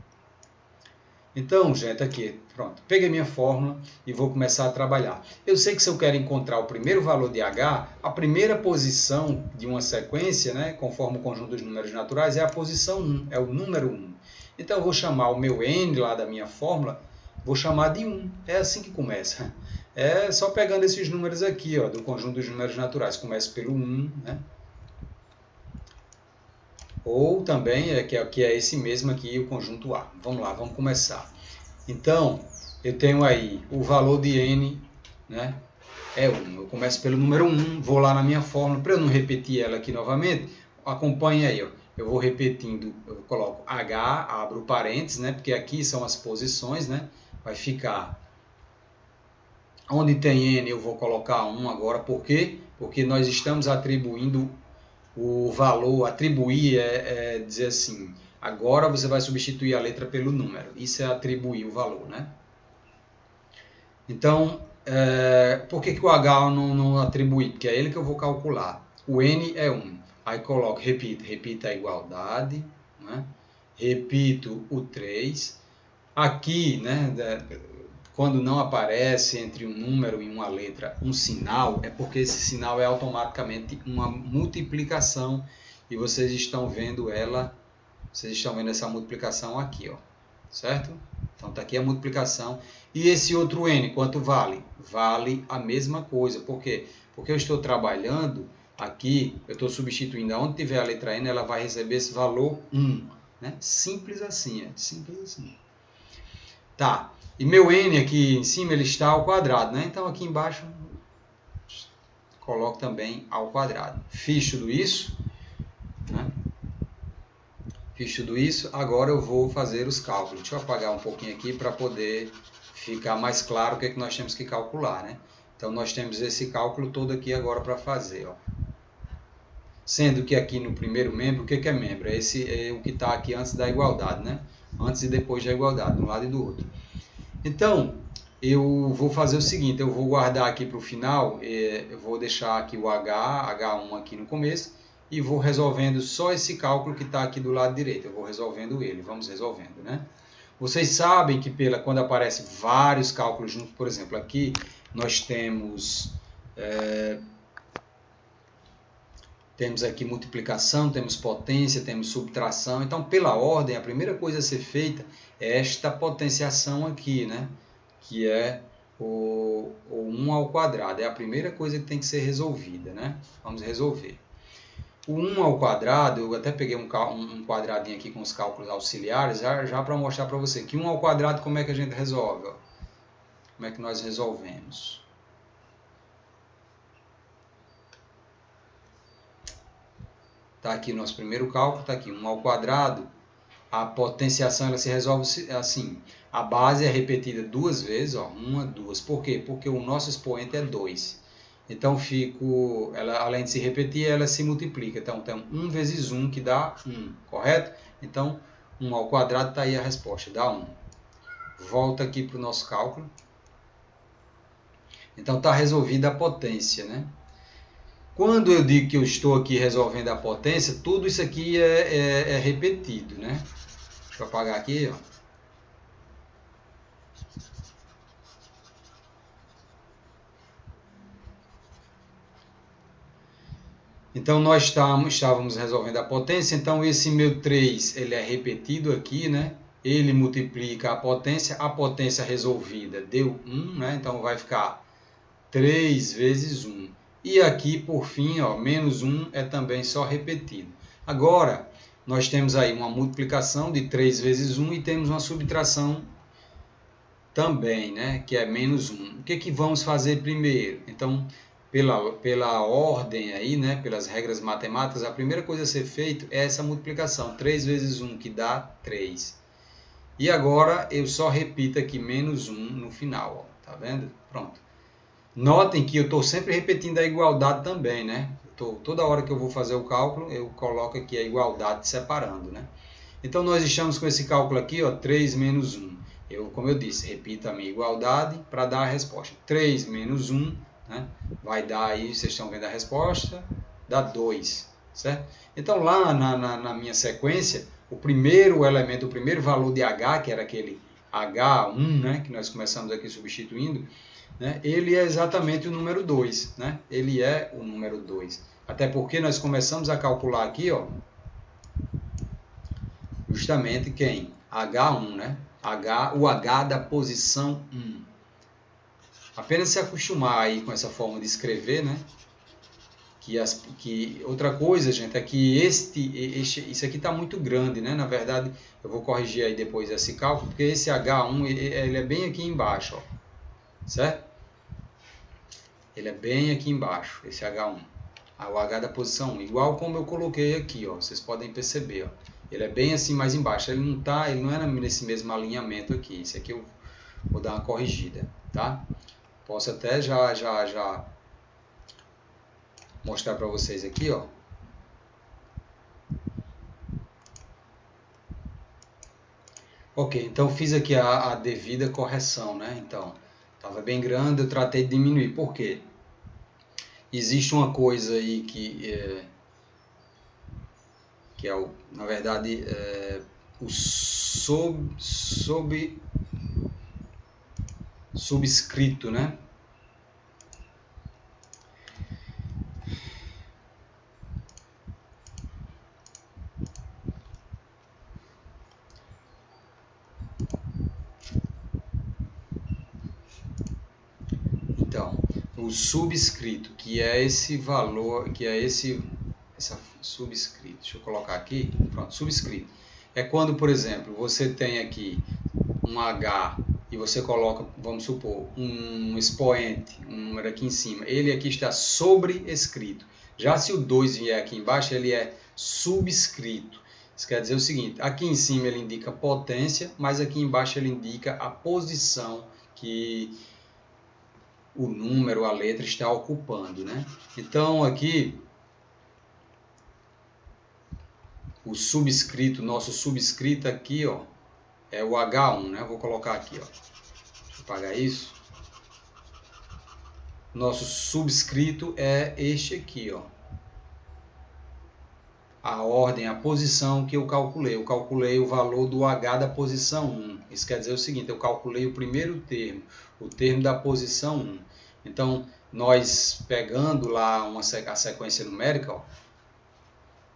Então, gente, aqui, pronto. Peguei minha fórmula e vou começar a trabalhar. Eu sei que se eu quero encontrar o primeiro valor de H, a primeira posição de uma sequência, né, conforme o conjunto dos números naturais, é a posição 1, é o número 1. Então, eu vou chamar o meu N lá da minha fórmula, vou chamar de 1. É assim que começa. É só pegando esses números aqui, ó, do conjunto dos números naturais. Começa pelo 1, né? Ou também, que é esse mesmo aqui, o conjunto A. Vamos lá, vamos começar. Então, eu tenho aí o valor de N, né, é 1. Eu começo pelo número 1, vou lá na minha fórmula, para eu não repetir ela aqui novamente, acompanhe aí, ó. Eu vou repetindo, eu coloco H, abro parênteses, né, porque aqui são as posições, né, vai ficar, onde tem N eu vou colocar 1 agora, por quê? Porque nós estamos atribuindo o valor, atribuir é dizer assim, agora você vai substituir a letra pelo número. Isso é atribuir o valor, né? Então, por que o H não atribui? Porque é ele que eu vou calcular. O N é 1. Aí coloco, repito a igualdade, né? Repito o 3. Aqui, né, quando não aparece entre um número e uma letra um sinal, é porque esse sinal é automaticamente uma multiplicação e vocês estão vendo essa multiplicação aqui, ó, certo? Então está aqui a multiplicação. E esse outro N, quanto vale? Vale a mesma coisa. Por quê? Porque eu estou trabalhando aqui, eu estou substituindo, onde tiver a letra N, ela vai receber esse valor 1. Né? Simples assim, simples assim. Tá. E meu N aqui em cima ele está ao quadrado, né? Então aqui embaixo coloco também ao quadrado. Fiz tudo isso, né? Fiz tudo isso, agora eu vou fazer os cálculos. Deixa eu apagar um pouquinho aqui para poder ficar mais claro o que é que nós temos que calcular, né? Então nós temos esse cálculo todo aqui agora para fazer, ó. Sendo que aqui no primeiro membro, o que é membro? Esse é o que está aqui antes da igualdade, né? Antes e depois da igualdade, de um lado e do outro. Então, eu vou fazer o seguinte, eu vou guardar aqui para o final, eu vou deixar aqui o H1 aqui no começo, e vou resolvendo só esse cálculo que está aqui do lado direito, eu vou resolvendo ele, vamos resolvendo, né? Vocês sabem que quando aparecem vários cálculos juntos, por exemplo, aqui nós temos aqui multiplicação, temos potência, temos subtração. Então, pela ordem, a primeira coisa a ser feita é esta potenciação aqui, né? Que é o 1 ao quadrado. É a primeira coisa que tem que ser resolvida, né? Vamos resolver. O 1 ao quadrado, eu até peguei um quadradinho aqui com os cálculos auxiliares, já para mostrar para você que 1 ao quadrado, como é que a gente resolve? Ó? Como é que nós resolvemos? Está aqui o nosso primeiro cálculo, está aqui 1 ao quadrado. A potenciação ela se resolve assim. A base é repetida duas vezes, ó, 1, 2. Por quê? Porque o nosso expoente é 2. Então, ela, além de se repetir, ela se multiplica. Então, tem 1 vezes 1 que dá 1, correto? Então, 1 ao quadrado está aí a resposta, dá 1. Volta aqui para o nosso cálculo. Então, está resolvida a potência, né? Quando eu digo que eu estou aqui resolvendo a potência, tudo isso aqui é repetido, né? Deixa eu apagar aqui, ó. Então, nós estávamos resolvendo a potência, então esse meu 3, ele é repetido aqui, né? Ele multiplica a potência resolvida deu 1, né? Então, vai ficar 3 vezes 1. E aqui, por fim, ó, menos 1 é também só repetido. Agora, nós temos aí uma multiplicação de 3 vezes 1 e temos uma subtração também, né, que é menos 1. O que vamos fazer primeiro? Então, pela ordem aí, né, pelas regras matemáticas, a primeira coisa a ser feita é essa multiplicação. 3 vezes 1 que dá 3. E agora eu só repito aqui menos 1 no final, ó, tá vendo? Pronto. Notem que eu estou sempre repetindo a igualdade também, né? Toda hora que eu vou fazer o cálculo, eu coloco aqui a igualdade separando, né? Então, nós estamos com esse cálculo aqui, ó, 3 menos 1. Como eu disse, repito a minha igualdade para dar a resposta. 3 menos 1, né, vai dar aí, vocês estão vendo a resposta, dá 2, certo? Então, lá na minha sequência, o primeiro elemento, o primeiro valor de H, que era aquele H1, né, que nós começamos aqui substituindo, né, ele é exatamente o número 2, né? Ele é o número 2. Até porque nós começamos a calcular aqui, ó, justamente quem? H1, né? O H da posição 1. Apenas se acostumar aí com essa forma de escrever, né? Outra coisa, gente, é que isso aqui está muito grande, né? Na verdade, eu vou corrigir aí depois esse cálculo, porque esse H1 ele é bem aqui embaixo, ó, certo? Ele é bem aqui embaixo, esse H1. O H da posição 1, igual como eu coloquei aqui, ó, vocês podem perceber, ó. Ele é bem assim mais embaixo, ele não é nesse mesmo alinhamento aqui. Isso aqui eu vou dar uma corrigida, tá? Posso até já mostrar para vocês aqui, ó. Ok, então fiz aqui a devida correção, né? Então, estava bem grande, eu tratei de diminuir. Por quê? Existe uma coisa aí que é na verdade, o subscrito, né? Então, o subscrito, que é esse valor, subscrito, deixa eu colocar aqui, pronto, subscrito. É quando, por exemplo, você tem aqui um H e você coloca, vamos supor, um expoente, um número aqui em cima, ele aqui está sobrescrito. Já se o 2 vier aqui embaixo, ele é subscrito. Isso quer dizer o seguinte, aqui em cima ele indica potência, mas aqui embaixo ele indica a posição que o número, a letra está ocupando, né? Então aqui o subscrito, nosso subscrito aqui, ó, é o H1, né? Vou colocar aqui, ó. Deixa eu apagar isso. Nosso subscrito é este aqui, ó. A ordem, a posição que eu calculei. Eu calculei o valor do H da posição 1. Isso quer dizer o seguinte, eu calculei o primeiro termo, o termo da posição 1. Então, nós pegando lá a sequência numérica, ó,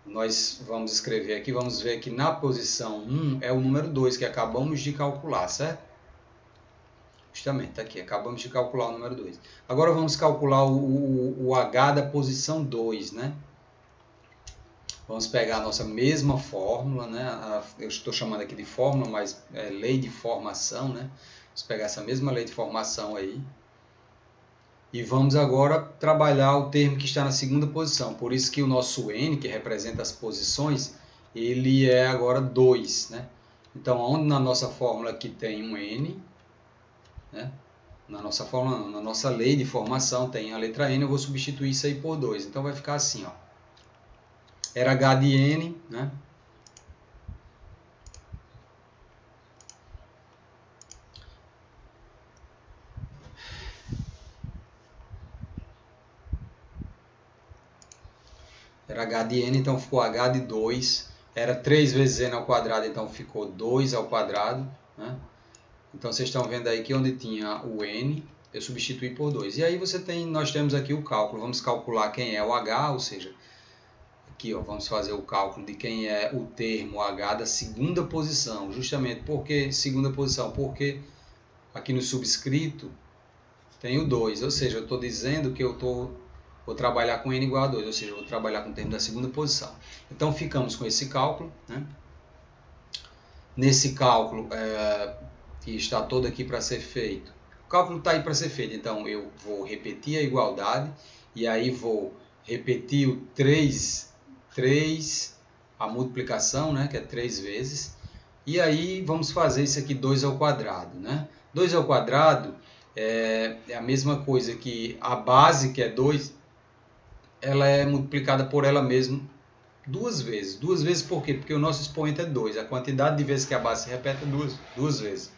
nós vamos escrever aqui, vamos ver que na posição 1 é o número 2 que acabamos de calcular, certo? Justamente, está aqui, acabamos de calcular o número 2. Agora vamos calcular o H da posição 2, né? Vamos pegar a nossa mesma fórmula, né? Eu estou chamando aqui de fórmula, mas é lei de formação, né? Vamos pegar essa mesma lei de formação aí. E vamos agora trabalhar o termo que está na segunda posição. Por isso que o nosso N, que representa as posições, ele é agora 2, né? Então, onde na nossa fórmula aqui tem um N, né? Na nossa fórmula, na nossa lei de formação tem a letra N, eu vou substituir isso aí por 2. Então, vai ficar assim, ó. Era H de N, né? Era H de N, então ficou H de 2. Era 3 vezes N ao quadrado, então ficou 2 ao quadrado, né? Então, vocês estão vendo aí que onde tinha o N, eu substituí por 2. E aí nós temos aqui o cálculo. Vamos calcular quem é o H, ou seja, aqui ó, vamos fazer o cálculo de quem é o termo H da segunda posição. Justamente porque segunda posição? Porque aqui no subscrito tem o 2, ou seja, eu estou dizendo que vou trabalhar com N igual a 2, ou seja, eu vou trabalhar com o termo da segunda posição. Então, ficamos com esse cálculo, né? Nesse cálculo, que está todo aqui para ser feito, o cálculo está aí para ser feito, então eu vou repetir a igualdade, e aí vou repetir o 3, a multiplicação, né, que é 3 vezes, E aí vamos fazer isso aqui 2 ao quadrado, né? 2 ao quadrado é a mesma coisa que a base, que é 2, ela é multiplicada por ela mesma duas vezes. Duas vezes por quê? Porque o nosso expoente é 2. A quantidade de vezes que a base se repete é duas vezes.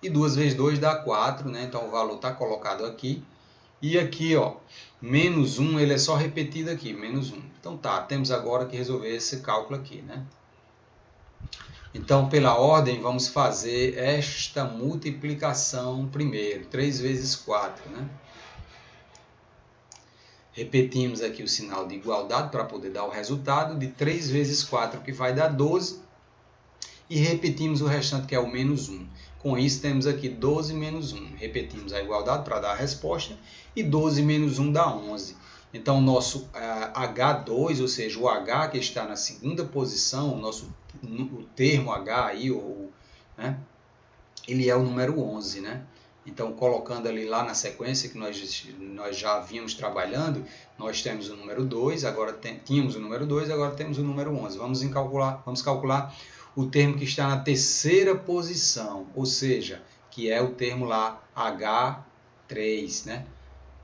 E 2 vezes 2 dá 4, né? Então o valor está colocado aqui. E aqui, ó, menos 1, ele é só repetido aqui, menos 1. Então tá, temos agora que resolver esse cálculo aqui, né? Então, pela ordem, vamos fazer esta multiplicação primeiro. 3 vezes 4, né? Repetimos aqui o sinal de igualdade para poder dar o resultado de 3 vezes 4, que vai dar 12. E repetimos o restante, que é o menos 1. Com isso, temos aqui 12 menos 1. Repetimos a igualdade para dar a resposta. E 12 menos 1 dá 11. Então, o nosso H2, ou seja, o H que está na segunda posição, o termo H aí, né, ele é o número 11, né? Então, colocando ali lá na sequência que nós já vínhamos trabalhando, nós temos o número 2, agora tínhamos o número 2, agora temos o número 11. Vamos calcular o termo que está na terceira posição, ou seja, que é o termo lá H3, né?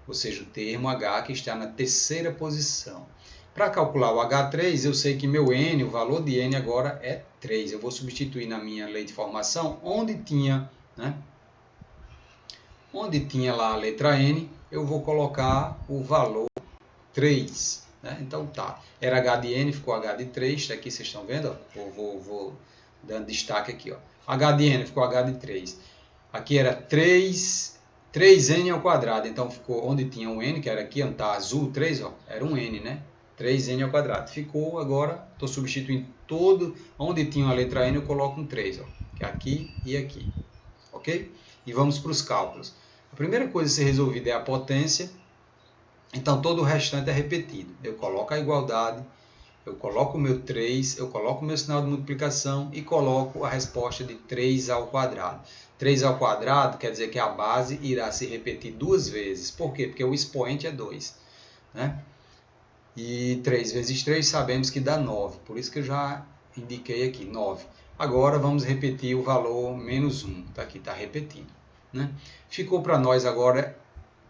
Ou seja, o termo H que está na terceira posição. Para calcular o H3, eu sei que meu N, o valor de N agora é 3. Eu vou substituir na minha lei de formação, onde tinha, né? Onde tinha lá a letra N, eu vou colocar o valor 3. Né? Então tá, era H de N, ficou H de 3, tá aqui, vocês estão vendo? Ó? Vou dando destaque aqui. Ó. H de N ficou H de 3. Aqui era 3N ao quadrado, então ficou onde tinha um N, que era aqui, onde está azul, 3, ó, era um N, né? 3N ao quadrado. Ficou agora, estou substituindo todo, onde tinha a letra N eu coloco um 3, ó, que é aqui e aqui. Ok? E vamos para os cálculos. A primeira coisa a ser resolvida é a potência, então todo o restante é repetido. Eu coloco a igualdade, eu coloco o meu 3, eu coloco o meu sinal de multiplicação e coloco a resposta de 3 ao quadrado. 3 ao quadrado quer dizer que a base irá se repetir duas vezes. Por quê? Porque o expoente é 2. Né? E 3 vezes 3 sabemos que dá 9, por isso que eu já indiquei aqui, 9. Agora vamos repetir o valor menos 1, tá aqui, está repetido. Né? Ficou para nós agora,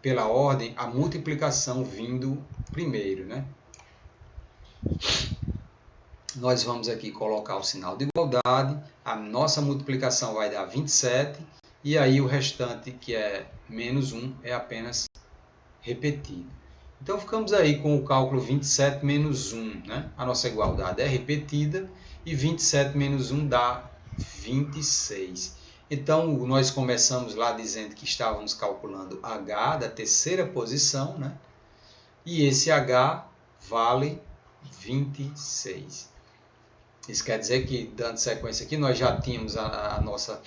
pela ordem, a multiplicação vindo primeiro. Né? Nós vamos aqui colocar o sinal de igualdade, a nossa multiplicação vai dar 27, e aí o restante, que é menos 1, é apenas repetido. Então, ficamos aí com o cálculo 27 menos 1. Né? A nossa igualdade é repetida e 27 menos 1 dá 26. Então, nós começamos lá dizendo que estávamos calculando H da terceira posição, né? E esse H vale 26. Isso quer dizer que, dando sequência aqui, nós já tínhamos a nossa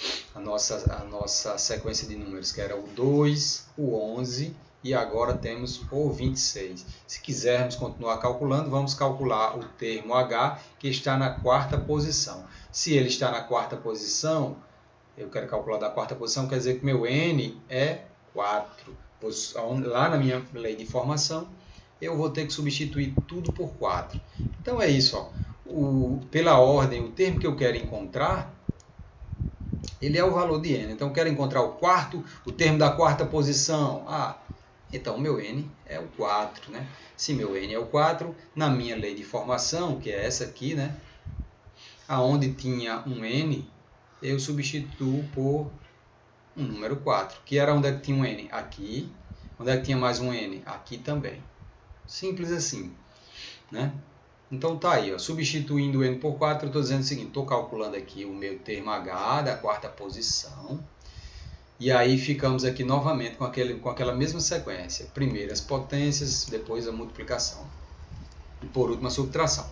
sequência de números, que era o 2, o 11, e agora temos o 26. Se quisermos continuar calculando, vamos calcular o termo H, que está na quarta posição. Se ele está na quarta posição, eu quero calcular da quarta posição, quer dizer que meu N é 4. Lá na minha lei de formação, eu vou ter que substituir tudo por 4. Então é isso, ó. Pela ordem, o termo que eu quero encontrar, ele é o valor de N. Então, eu quero encontrar o termo da quarta posição. Então, meu N é o 4. Né? Se meu N é o 4, na minha lei de formação, que é essa aqui, né? Aonde tinha um N, eu substituo por um número 4. Que era onde é que tinha um N? Aqui. Onde é que tinha mais um N? Aqui também. Simples assim. Né? Então tá aí, ó, substituindo o N por 4, eu estou dizendo o seguinte, estou calculando aqui o meu termo H da quarta posição, e aí ficamos aqui novamente com aquela mesma sequência, primeiro as potências, depois a multiplicação, e por último a subtração.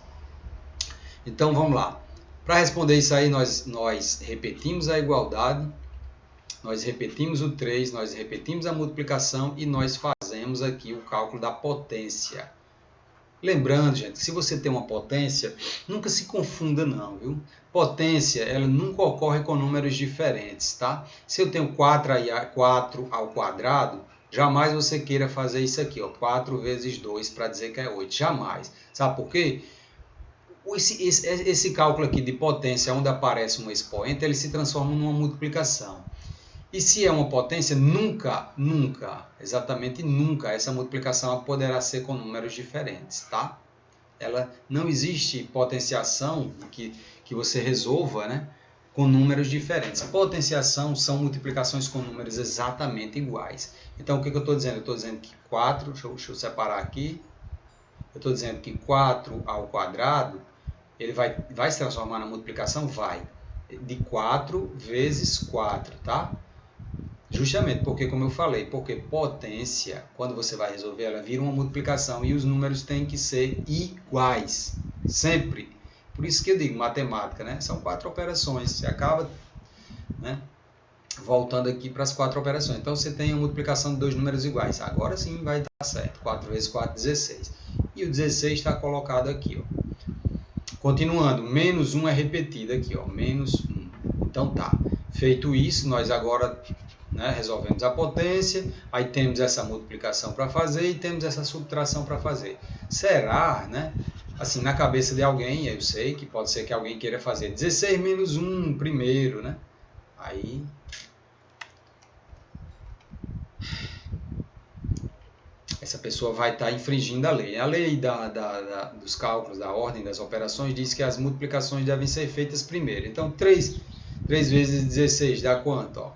Então vamos lá, para responder isso aí nós repetimos a igualdade, nós repetimos o 3, nós repetimos a multiplicação e nós fazemos aqui o cálculo da potência. Lembrando, gente, que se você tem uma potência, nunca se confunda não, viu? Potência, ela nunca ocorre com números diferentes, tá? Se eu tenho 4 ao quadrado, jamais você queira fazer isso aqui, ó, 4 vezes 2 para dizer que é 8, jamais. Sabe por quê? Esse cálculo aqui de potência, onde aparece um expoente, ele se transforma numa multiplicação. E se é uma potência, nunca, exatamente nunca, essa multiplicação poderá ser com números diferentes, tá? Ela não existe potenciação que você resolva, né, com números diferentes. Potenciação são multiplicações com números exatamente iguais. Então, o que eu estou dizendo? Eu estou dizendo que 4, deixa eu separar aqui, eu estou dizendo que 4 ao quadrado, ele vai se transformar na multiplicação? Vai. De 4 vezes 4, tá? Justamente porque, como eu falei, porque potência, quando você vai resolver, ela vira uma multiplicação e os números têm que ser iguais, sempre. Por isso que eu digo matemática, né? São 4 operações, você acaba, né, voltando aqui para as 4 operações. Então, você tem a multiplicação de dois números iguais. Agora sim vai dar certo. 4 vezes 4, 16. E o 16 está colocado aqui, ó. Continuando, menos 1 é repetido aqui, ó, menos 1. Então tá, feito isso, nós agora, né, resolvemos a potência, aí temos essa multiplicação para fazer e temos essa subtração para fazer. Será, né, assim, na cabeça de alguém, eu sei que pode ser que alguém queira fazer 16 menos 1 primeiro, né? Aí essa pessoa vai estar infringindo a lei. A lei dos cálculos, da ordem das operações, diz que as multiplicações devem ser feitas primeiro. Então, 3 vezes 16 dá quanto? Ó,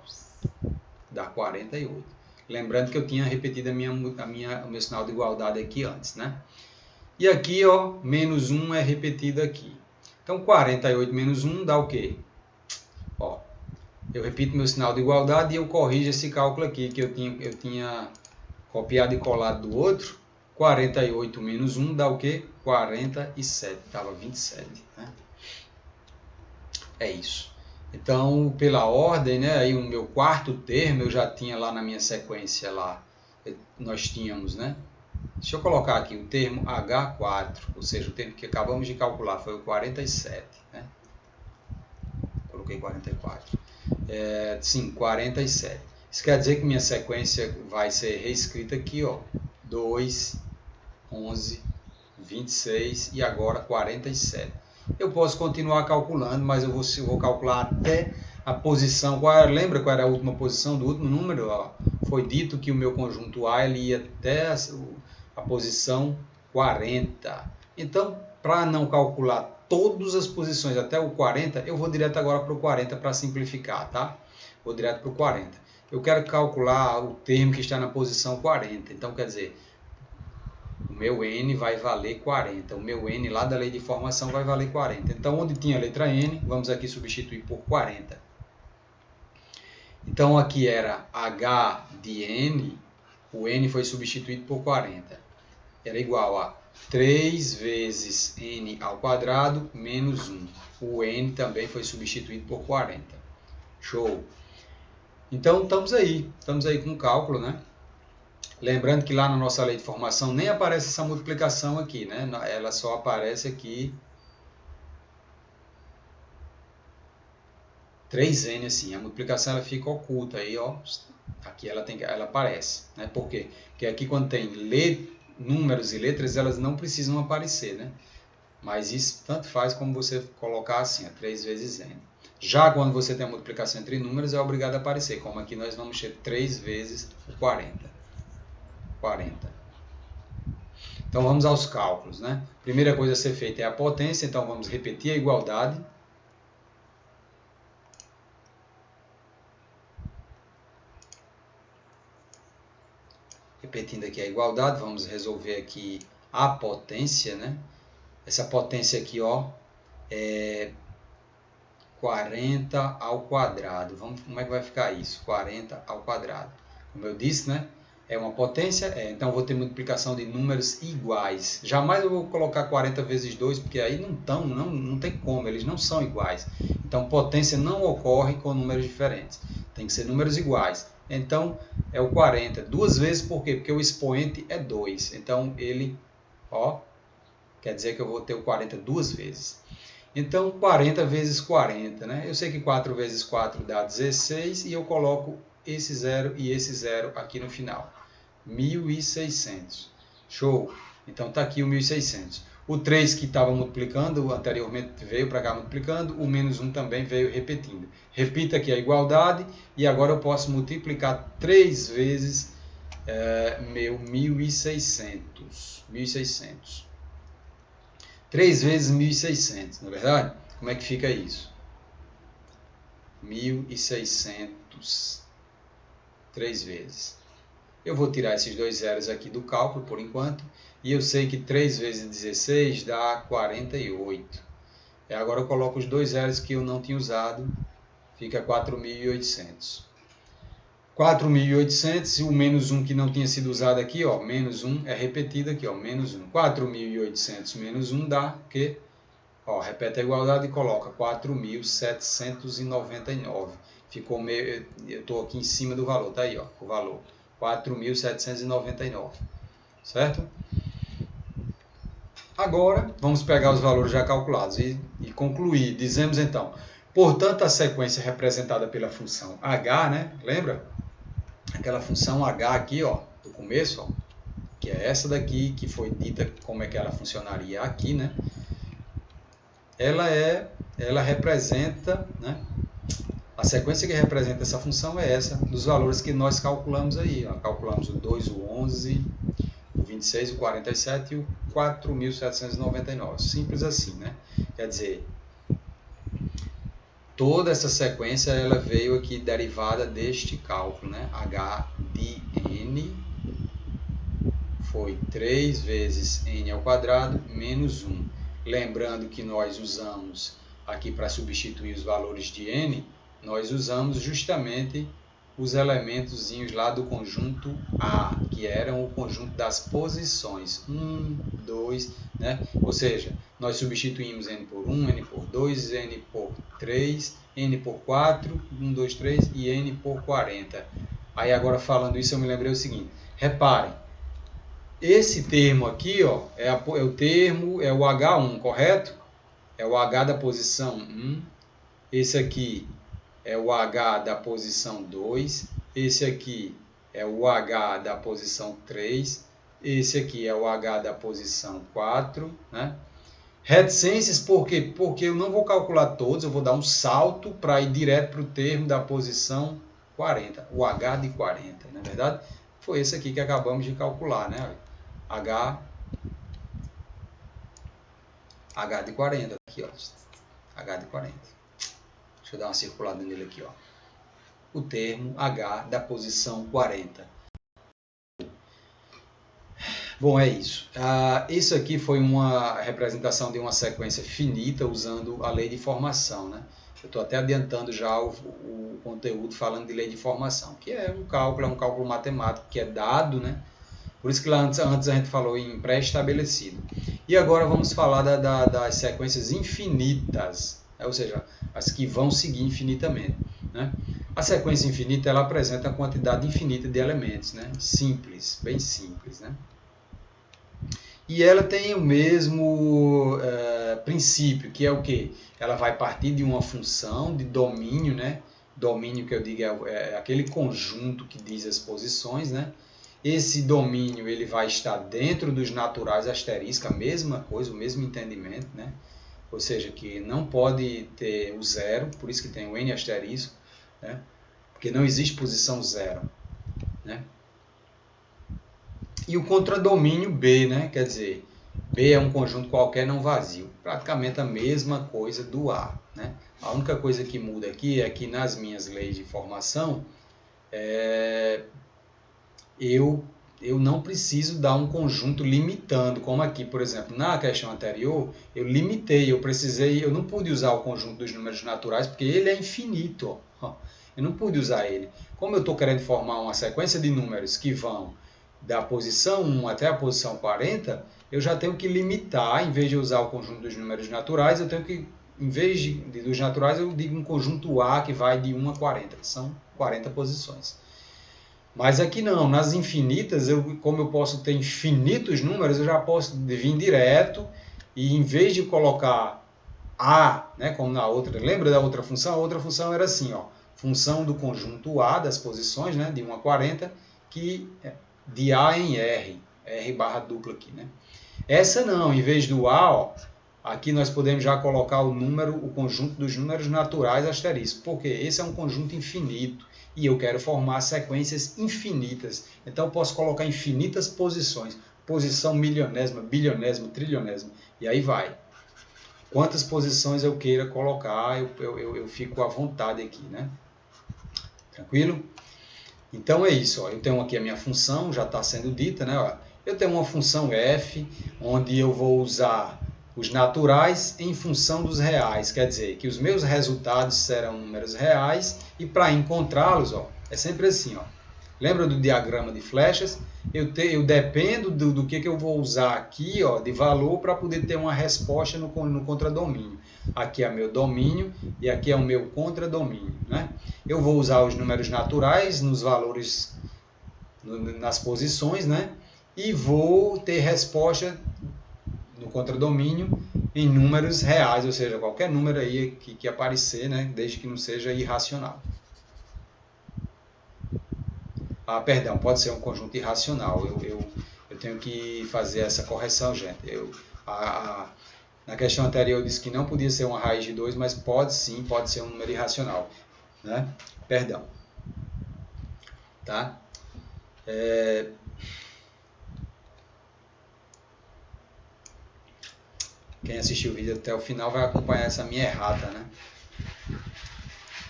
dá 48. Lembrando que eu tinha repetido o meu sinal de igualdade aqui antes, né? E aqui, ó, menos 1 é repetido aqui. Então, 48 menos 1 dá o quê? Ó, eu repito meu sinal de igualdade e eu corrijo esse cálculo aqui que eu tinha copiado e colado do outro. 48 menos 1 dá o quê? 47. Estava 27. Né? É isso. Então, pela ordem, né, aí o meu quarto termo eu já tinha lá na minha sequência lá. Nós tínhamos, né? Deixa eu colocar aqui o termo H4, ou seja, o termo que acabamos de calcular foi o 47. Né? Coloquei 44. Sim, 47. Isso quer dizer que minha sequência vai ser reescrita aqui, ó, 2, 11, 26 e agora 47. Eu posso continuar calculando, mas eu vou calcular até a posição. Lembra qual era a última posição do último número? Ó, foi dito que o meu conjunto A ele ia até a posição 40. Então, para não calcular todas as posições até o 40, eu vou direto agora para o 40 para simplificar, tá? Vou direto para o 40. Eu quero calcular o termo que está na posição 40. Então, quer dizer, o meu N vai valer 40. O meu N lá da lei de formação vai valer 40. Então, onde tinha a letra N, vamos aqui substituir por 40. Então, aqui era H de N, o N foi substituído por 40. Era igual a 3 vezes N ao quadrado menos 1. O N também foi substituído por 40. Show! Então, estamos aí com o cálculo, né? Lembrando que lá na nossa lei de formação nem aparece essa multiplicação aqui, né? Ela só aparece aqui 3n, assim. A multiplicação ela fica oculta aí, ó. Aqui ela aparece, né? Por quê? Porque aqui quando tem números e letras, elas não precisam aparecer, né? Mas isso tanto faz como você colocar assim, 3 vezes n. Já quando você tem a multiplicação entre números, é obrigado a aparecer, como aqui nós vamos ter 3 vezes 40. Então vamos aos cálculos, né? Primeira coisa a ser feita é a potência, então vamos repetir a igualdade. Repetindo aqui a igualdade, vamos resolver aqui a potência, né? Essa potência aqui, ó, é 40 ao quadrado. Como é que vai ficar isso? 40 ao quadrado. Como eu disse, né? É uma potência, então vou ter multiplicação de números iguais. Jamais eu vou colocar 40 vezes 2, porque aí não tem como, eles não são iguais. Então potência não ocorre com números diferentes. Tem que ser números iguais. Então é o 40. Duas vezes por quê? Porque o expoente é 2. Então ele, ó, quer dizer que eu vou ter o 40 duas vezes. Então, 40 vezes 40, né? Eu sei que 4 vezes 4 dá 16 e eu coloco esse 0 e esse 0 aqui no final. 1.600. Show! Então, está aqui o 1.600. O 3 que estava multiplicando anteriormente veio para cá multiplicando, o menos 1 também veio repetindo. Repita aqui a igualdade e agora eu posso multiplicar 3 vezes meu 1.600. 1.600. 3 vezes 1.600, não é verdade? Como é que fica isso? 1.600, 3 vezes. Eu vou tirar esses dois zeros aqui do cálculo por enquanto. E eu sei que 3 vezes 16 dá 48. Agora eu coloco os dois zeros que eu não tinha usado. Fica 4.800. 4.800 e o menos 1 que não tinha sido usado aqui, ó, menos 1 é repetido aqui, ó, menos 1. 4.800 menos 1 dá o quê? Ó, repete a igualdade e coloca 4.799. Ficou meio, eu estou aqui em cima do valor, tá aí, ó, o valor. 4.799, certo? Agora, vamos pegar os valores já calculados e concluir. Dizemos então, portanto, a sequência representada pela função h, né? Lembra? Aquela função h aqui, ó, do começo, ó, que é essa daqui, que foi dita como é que ela funcionaria aqui, né? Ela representa, né? A sequência que representa essa função é essa, dos valores que nós calculamos aí. Ó. Calculamos o 2, o 11, o 26, o 47 e o 4.799. Simples assim, né? Quer dizer, toda essa sequência ela veio aqui derivada deste cálculo, né? H de n foi 3 vezes n ao quadrado menos 1. Lembrando que nós usamos aqui para substituir os valores de n, nós usamos justamente os elementozinhos lá do conjunto A, que eram o conjunto das posições 1, 2, né? Ou seja, nós substituímos n por 1, n por 2, n por 3, n por 4, 1, 2, 3 e n por 40. Aí agora falando isso eu me lembrei o seguinte, reparem, esse termo aqui, ó, é o termo, é o H1, correto? É o H da posição 1, esse aqui é o H da posição 2, esse aqui é o H da posição 3, esse aqui é o H da posição 4, né? Reticências, por quê? Porque eu não vou calcular todos, eu vou dar um salto para ir direto para o termo da posição 40, o H de 40, não é verdade? Foi esse aqui que acabamos de calcular, né? H de 40, aqui, ó. H de 40. Deixa eu dar uma circulada nele aqui, ó. O termo H da posição 40. Bom, é isso. Isso aqui foi uma representação de uma sequência finita usando a lei de formação, né? Eu estou até adiantando já o conteúdo falando de lei de formação, que é um cálculo matemático que é dado, né? Por isso que lá antes a gente falou em pré-estabelecido. E agora vamos falar das sequências infinitas, né? Ou seja, as que vão seguir infinitamente, né? A sequência infinita ela apresenta a quantidade infinita de elementos, né? Simples, bem simples, né? E ela tem o mesmo princípio, que é o quê? Ela vai partir de uma função de domínio, né? Domínio que eu digo é aquele conjunto que diz as posições, né? Esse domínio ele vai estar dentro dos naturais asterisco, a mesma coisa, o mesmo entendimento, né? Ou seja, que não pode ter o zero, por isso que tem o n asterisco, né? Porque não existe posição zero, né? E o contradomínio B, né? Quer dizer, B é um conjunto qualquer não vazio, praticamente a mesma coisa do A, né? A única coisa que muda aqui é que nas minhas leis de formação, eu não preciso dar um conjunto limitando, como aqui, por exemplo, na questão anterior, eu limitei, eu não pude usar o conjunto dos números naturais, porque ele é infinito, ó. Eu não pude usar ele. Como eu estou querendo formar uma sequência de números que vão da posição 1 até a posição 40, eu já tenho que limitar, em vez de usar o conjunto dos números naturais, eu tenho que, em vez dos naturais, eu digo um conjunto A que vai de 1 a 40, que são 40 posições. Mas aqui não, nas infinitas, como eu posso ter infinitos números, eu já posso vir direto e em vez de colocar A, né, como na outra, lembra da outra função? A outra função era assim, ó, função do conjunto A das posições, né, de 1 a 40, que de A em R barra dupla aqui, né? Essa não, em vez do A, ó, aqui nós podemos já colocar o conjunto dos números naturais asterisco, porque esse é um conjunto infinito e eu quero formar sequências infinitas. Então eu posso colocar infinitas posições, posição milionésima, bilionésima, trilionésima, e aí vai. Quantas posições eu queira colocar, eu fico à vontade aqui, né? Tranquilo? Então é isso, ó. Eu tenho aqui a minha função, já está sendo dita, né? Ó, eu tenho uma função f, onde eu vou usar os naturais em função dos reais, quer dizer, que os meus resultados serão números reais, e para encontrá-los, ó, é sempre assim, ó. Lembra do diagrama de flechas? Eu dependo do que eu vou usar aqui, ó, de valor, para poder ter uma resposta no contradomínio. Aqui é o meu domínio e aqui é o meu contradomínio, né? Eu vou usar os números naturais nos valores, nas posições, né? E vou ter resposta no contradomínio em números reais, ou seja, qualquer número aí que aparecer, né? Desde que não seja irracional. Ah, perdão, pode ser um conjunto irracional. Eu tenho que fazer essa correção, gente. Na questão anterior eu disse que não podia ser uma raiz de 2, mas pode sim, pode ser um número irracional, né? Perdão. Tá? Quem assistiu o vídeo até o final vai acompanhar essa minha errata, né?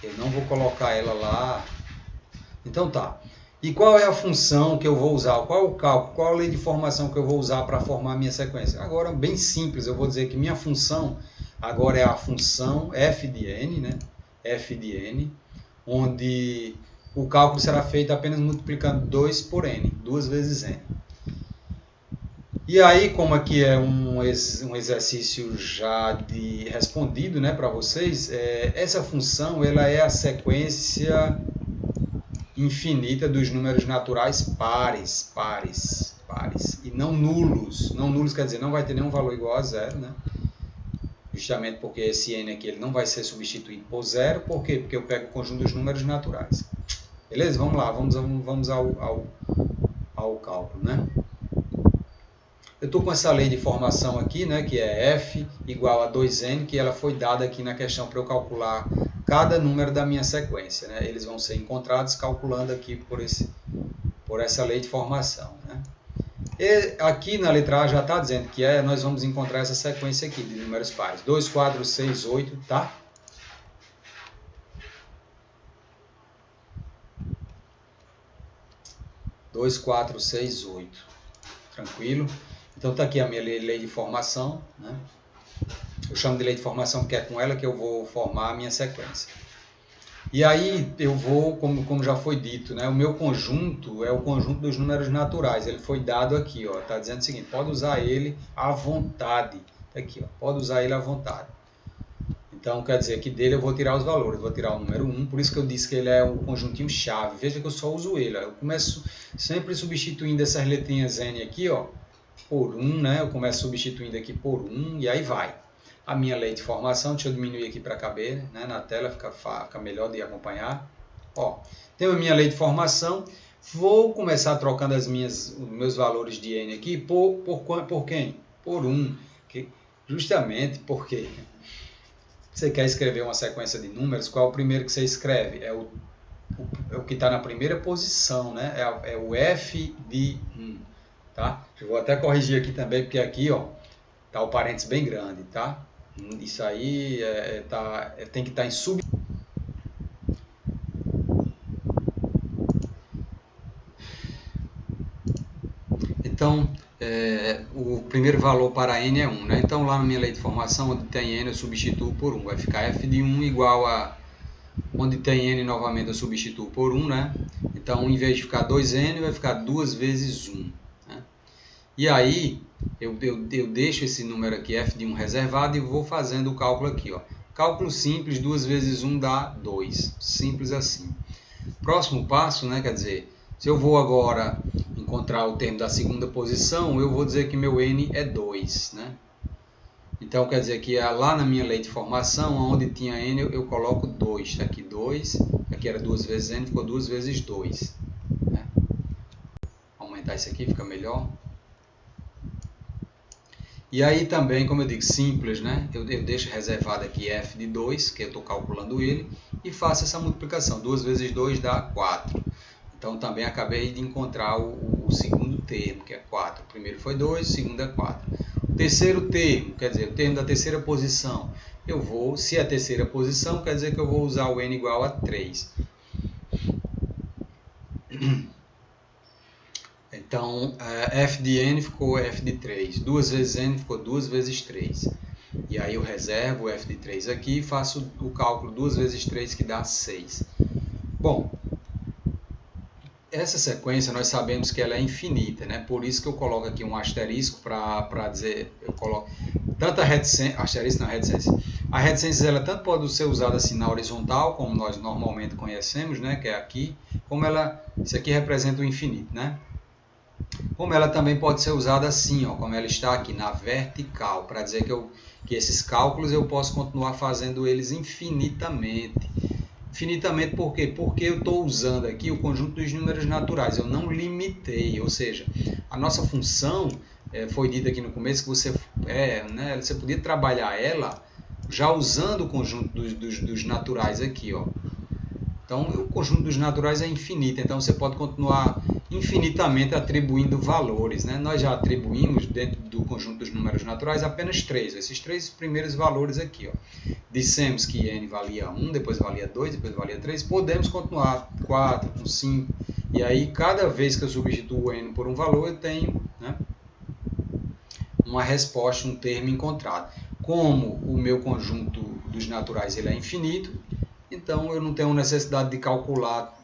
Eu não vou colocar ela lá. Então tá. E qual é a função que eu vou usar? Qual é o cálculo? Qual é a lei de formação que eu vou usar para formar a minha sequência? Agora, bem simples, eu vou dizer que minha função agora é a função f de n, né? F de n, onde o cálculo será feito apenas multiplicando 2 por n, 2 vezes n. E aí, como aqui é um exercício já respondido, né, para vocês, essa função ela é a sequência infinita dos números naturais pares, e não nulos. Não nulos quer dizer não vai ter nenhum valor igual a zero, né? Justamente porque esse n aqui ele não vai ser substituído por zero. Por quê? Porque eu pego o conjunto dos números naturais. Beleza? Vamos lá, vamos ao cálculo, né? Eu estou com essa lei de formação aqui, né, que é f igual a 2n, que ela foi dada aqui na questão para eu calcular cada número da minha sequência, né? Eles vão ser encontrados calculando aqui por essa lei de formação, né? E aqui na letra A já está dizendo que nós vamos encontrar essa sequência aqui de números pares. 2, 4, 6, 8, tá? Dois, 4, 6, 8. Tranquilo? Então está aqui a minha lei de formação, né? Eu chamo de lei de formação porque é com ela que eu vou formar a minha sequência. E aí eu vou, como já foi dito, né? O meu conjunto é o conjunto dos números naturais. Ele foi dado aqui, ó. Está dizendo o seguinte: pode usar ele à vontade. Tá aqui, ó. Pode usar ele à vontade. Então quer dizer que dele eu vou tirar os valores. Eu vou tirar o número 1. Por isso que eu disse que ele é o conjuntinho chave. Veja que eu só uso ele. Ó. Eu começo sempre substituindo essas letrinhas N aqui, ó, por 1, né? Eu começo substituindo aqui por 1 e aí vai. A minha lei de formação, deixa eu diminuir aqui para caber, né? Na tela fica melhor de acompanhar. Ó, tenho a minha lei de formação, vou começar trocando os meus valores de n aqui por quem? Por 1, justamente porque você quer escrever uma sequência de números, qual é o primeiro que você escreve? É o que está na primeira posição, né? É o f de 1, tá? Eu vou até corrigir aqui também, porque aqui, ó, tá o parênteses bem grande, tá? Isso aí tem que estar em sub. Então, o primeiro valor para n é 1, né? Então, lá na minha lei de formação, onde tem n, eu substituo por 1. Vai ficar f de 1 igual a... Onde tem n, novamente, eu substituo por 1, né? Então, em vez de ficar 2n, vai ficar 2 vezes 1. Né? E aí, eu deixo esse número aqui, f de 1, reservado, e vou fazendo o cálculo aqui, ó. Cálculo simples, 2 vezes 1 dá 2. Simples assim. Próximo passo, né, quer dizer, se eu vou agora encontrar o termo da segunda posição, eu vou dizer que meu n é 2, né? Então, quer dizer que lá na minha lei de formação, onde tinha n, eu coloco 2. Está aqui 2, aqui era 2 vezes n, ficou 2 vezes 2. Né? Vou aumentar isso aqui, fica melhor. E aí também, como eu digo, simples, né? Eu deixo reservado aqui f de 2, que eu estou calculando ele, e faço essa multiplicação. 2 vezes 2 dá 4. Então também acabei de encontrar o segundo termo, que é 4. O primeiro foi 2, o segundo é 4. O terceiro termo, quer dizer, o termo da terceira posição, se é a terceira posição, quer dizer que eu vou usar o n igual a 3. Então, f de n ficou f de 3. 2 vezes n ficou 2 vezes 3. E aí eu reservo o f de 3 aqui e faço o cálculo 2 vezes 3, que dá 6. Bom, essa sequência nós sabemos que ela é infinita, né? Por isso que eu coloco aqui um asterisco para dizer, eu coloco tanto a reticência, asterisco na reticência. A reticência ela tanto pode ser usada assim na horizontal, como nós normalmente conhecemos, né? Que é aqui, como ela, isso aqui representa o infinito, né? Como ela também pode ser usada assim, ó, como ela está aqui na vertical, para dizer que esses cálculos eu posso continuar fazendo eles infinitamente. Infinitamente por quê? Porque eu estou usando aqui o conjunto dos números naturais, eu não limitei, ou seja, a nossa função, foi dito aqui no começo que você podia trabalhar ela já usando o conjunto dos naturais aqui, ó. Então, o conjunto dos naturais é infinito, então você pode continuar infinitamente atribuindo valores, né? Nós já atribuímos dentro do conjunto dos números naturais apenas 3, esses 3 primeiros valores aqui, ó. Dissemos que n valia 1, depois valia 2, depois valia 3, podemos continuar 4, com 5, e aí cada vez que eu substituo o n por um valor, eu tenho, né, uma resposta, um termo encontrado. Como o meu conjunto dos naturais ele é infinito, então eu não tenho necessidade de continuar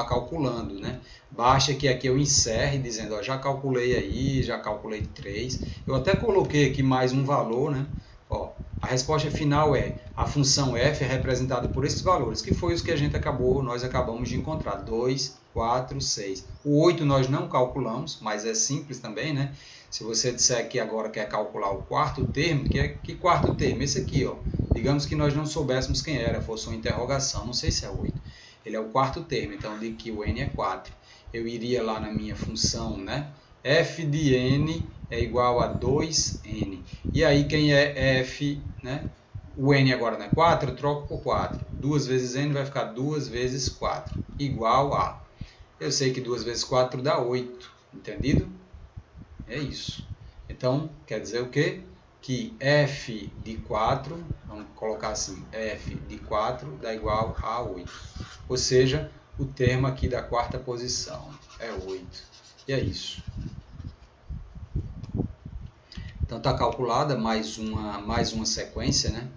calculando, né? Basta que aqui eu encerre dizendo, ó, já calculei aí, já calculei 3. Eu até coloquei aqui mais um valor, né? Ó, a resposta final é, a função f é representada por esses valores, que foi os que nós acabamos de encontrar, 2, 4, 6. O 8 nós não calculamos, mas é simples também, né? Se você disser que agora quer calcular o quarto termo, que quarto termo? Esse aqui, ó. Digamos que nós não soubéssemos quem era, fosse uma interrogação, não sei se é 8. Ele é o quarto termo, então eu digo que o n é 4. Eu iria lá na minha função, né? F de n é igual a 2n. E aí quem é f, né? O n agora não é 4, eu troco por 4. 2 vezes n vai ficar 2 vezes 4, igual a... Eu sei que 2 vezes 4 dá 8, entendido? É isso. Então, quer dizer o quê? Que f de 4, vamos colocar assim, f de 4 dá igual a 8. Ou seja, o termo aqui da quarta posição é 8. E é isso. Então está calculada mais uma sequência, né?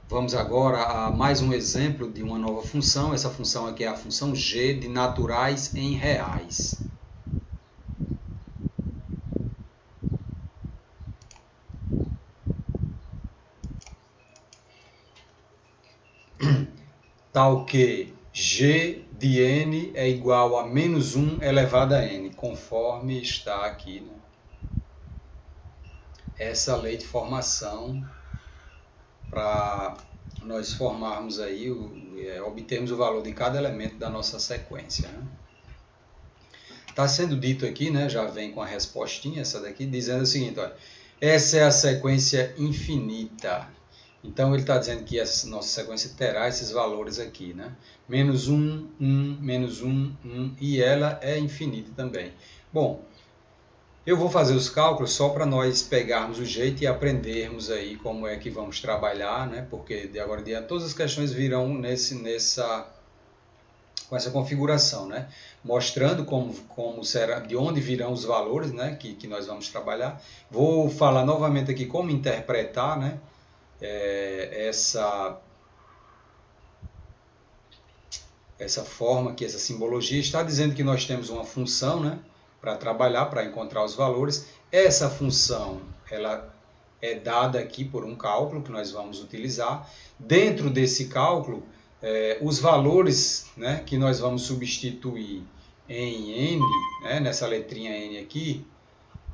Vamos agora a mais um exemplo de uma nova função. Essa função aqui é a função g de naturais em reais. Tal que g de n é igual a menos 1 elevado a n, conforme está aqui, né? Essa lei de formação para nós formarmos aí, obtermos o valor de cada elemento da nossa sequência, né? Está sendo dito aqui, né, já vem com a respostinha, essa daqui, dizendo o seguinte, olha, essa é a sequência infinita. Então, ele está dizendo que essa nossa sequência terá esses valores aqui, né? Menos 1, 1, menos 1, 1, e ela é infinita também. Bom, eu vou fazer os cálculos só para nós pegarmos o jeito e aprendermos aí como é que vamos trabalhar, né? Porque de agora em diante todas as questões virão com essa configuração, né? Mostrando como será, de onde virão os valores, né? Que nós vamos trabalhar. Vou falar novamente aqui como interpretar, né? Essa forma aqui, essa simbologia, está dizendo que nós temos uma função, né, para trabalhar, para encontrar os valores. Essa função ela é dada aqui por um cálculo que nós vamos utilizar. Dentro desse cálculo, os valores, né, que nós vamos substituir em n, né, nessa letrinha n aqui,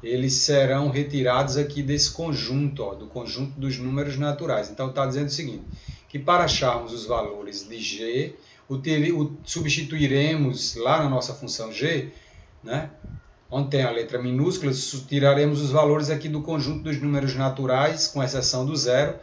eles serão retirados aqui desse conjunto, ó, do conjunto dos números naturais. Então, está dizendo o seguinte, que para acharmos os valores de g, substituiremos lá na nossa função g, né, onde tem a letra minúscula, tiraremos os valores aqui do conjunto dos números naturais, com exceção do zero.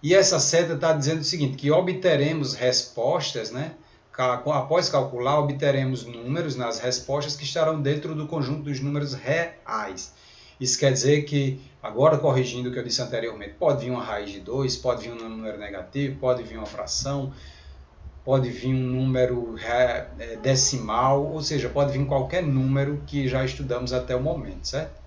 E essa seta está dizendo o seguinte, que obteremos respostas, né? Após calcular, obteremos números nas respostas que estarão dentro do conjunto dos números reais. Isso quer dizer que, agora corrigindo o que eu disse anteriormente, pode vir uma raiz de 2, pode vir um número negativo, pode vir uma fração, pode vir um número decimal, ou seja, pode vir qualquer número que já estudamos até o momento, certo?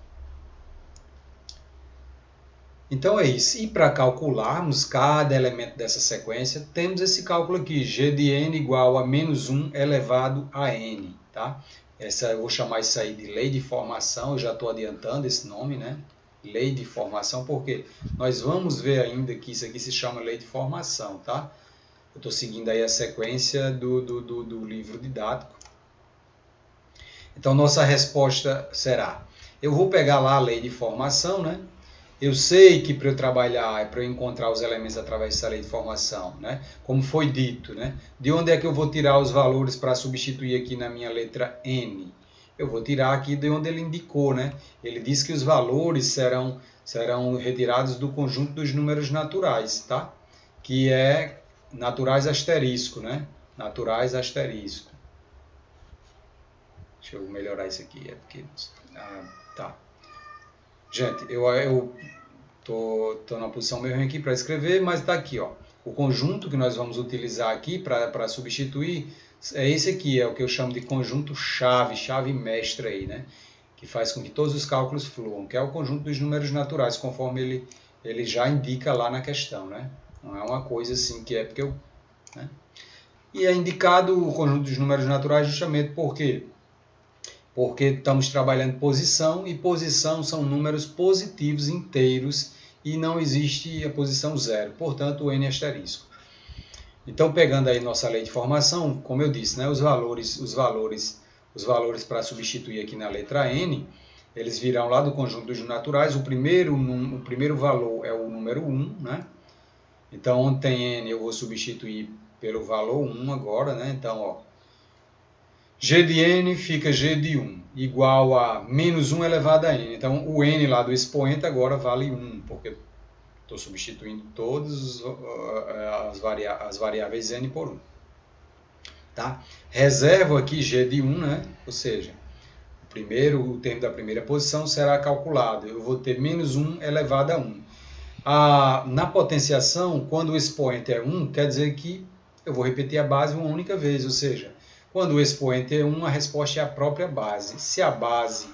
Então é isso. E para calcularmos cada elemento dessa sequência, temos esse cálculo aqui, g de n igual a menos 1 elevado a n. Tá? Eu vou chamar isso aí de lei de formação, eu já estou adiantando esse nome, né? Lei de formação, porque nós vamos ver ainda que isso aqui se chama lei de formação, tá? Eu estou seguindo aí a sequência do livro didático. Então, nossa resposta será, eu vou pegar lá a lei de formação, né? Eu sei que para eu trabalhar, para eu encontrar os elementos através dessa lei de formação, né? Como foi dito, né? De onde é que eu vou tirar os valores para substituir aqui na minha letra N? Eu vou tirar aqui de onde ele indicou, né? Ele diz que os valores serão retirados do conjunto dos números naturais, tá? Que é naturais asterisco, né? Naturais asterisco. Deixa eu melhorar isso aqui, é porque... tá. Gente, eu tô na posição meio ruim aqui para escrever, mas está aqui, ó. O conjunto que nós vamos utilizar aqui para substituir é esse aqui, é o que eu chamo de conjunto chave mestra aí, né? Que faz com que todos os cálculos fluam, que é o conjunto dos números naturais, conforme ele já indica lá na questão, né? Não é uma coisa assim que é porque eu... né? E é indicado o conjunto dos números naturais justamente porque estamos trabalhando posição, e posição são números positivos inteiros e não existe a posição zero, portanto o n asterisco. Então, pegando aí nossa lei de formação, como eu disse, né, os valores para substituir aqui na letra n, eles virão lá do conjunto dos naturais. O primeiro valor é o número 1, né? Então, onde tem n eu vou substituir pelo valor 1 agora, né? Então, ó, g de n fica g de 1, igual a menos 1 elevado a n. Então, o n lá do expoente agora vale 1, porque estou substituindo todas as variáveis n por 1. Tá? Reservo aqui g de 1, né? Ou seja, o termo da primeira posição será calculado. Eu vou ter menos 1 elevado a 1. Na potenciação, quando o expoente é 1, quer dizer que eu vou repetir a base uma única vez, ou seja, quando o expoente é 1, a resposta é a própria base. Se a base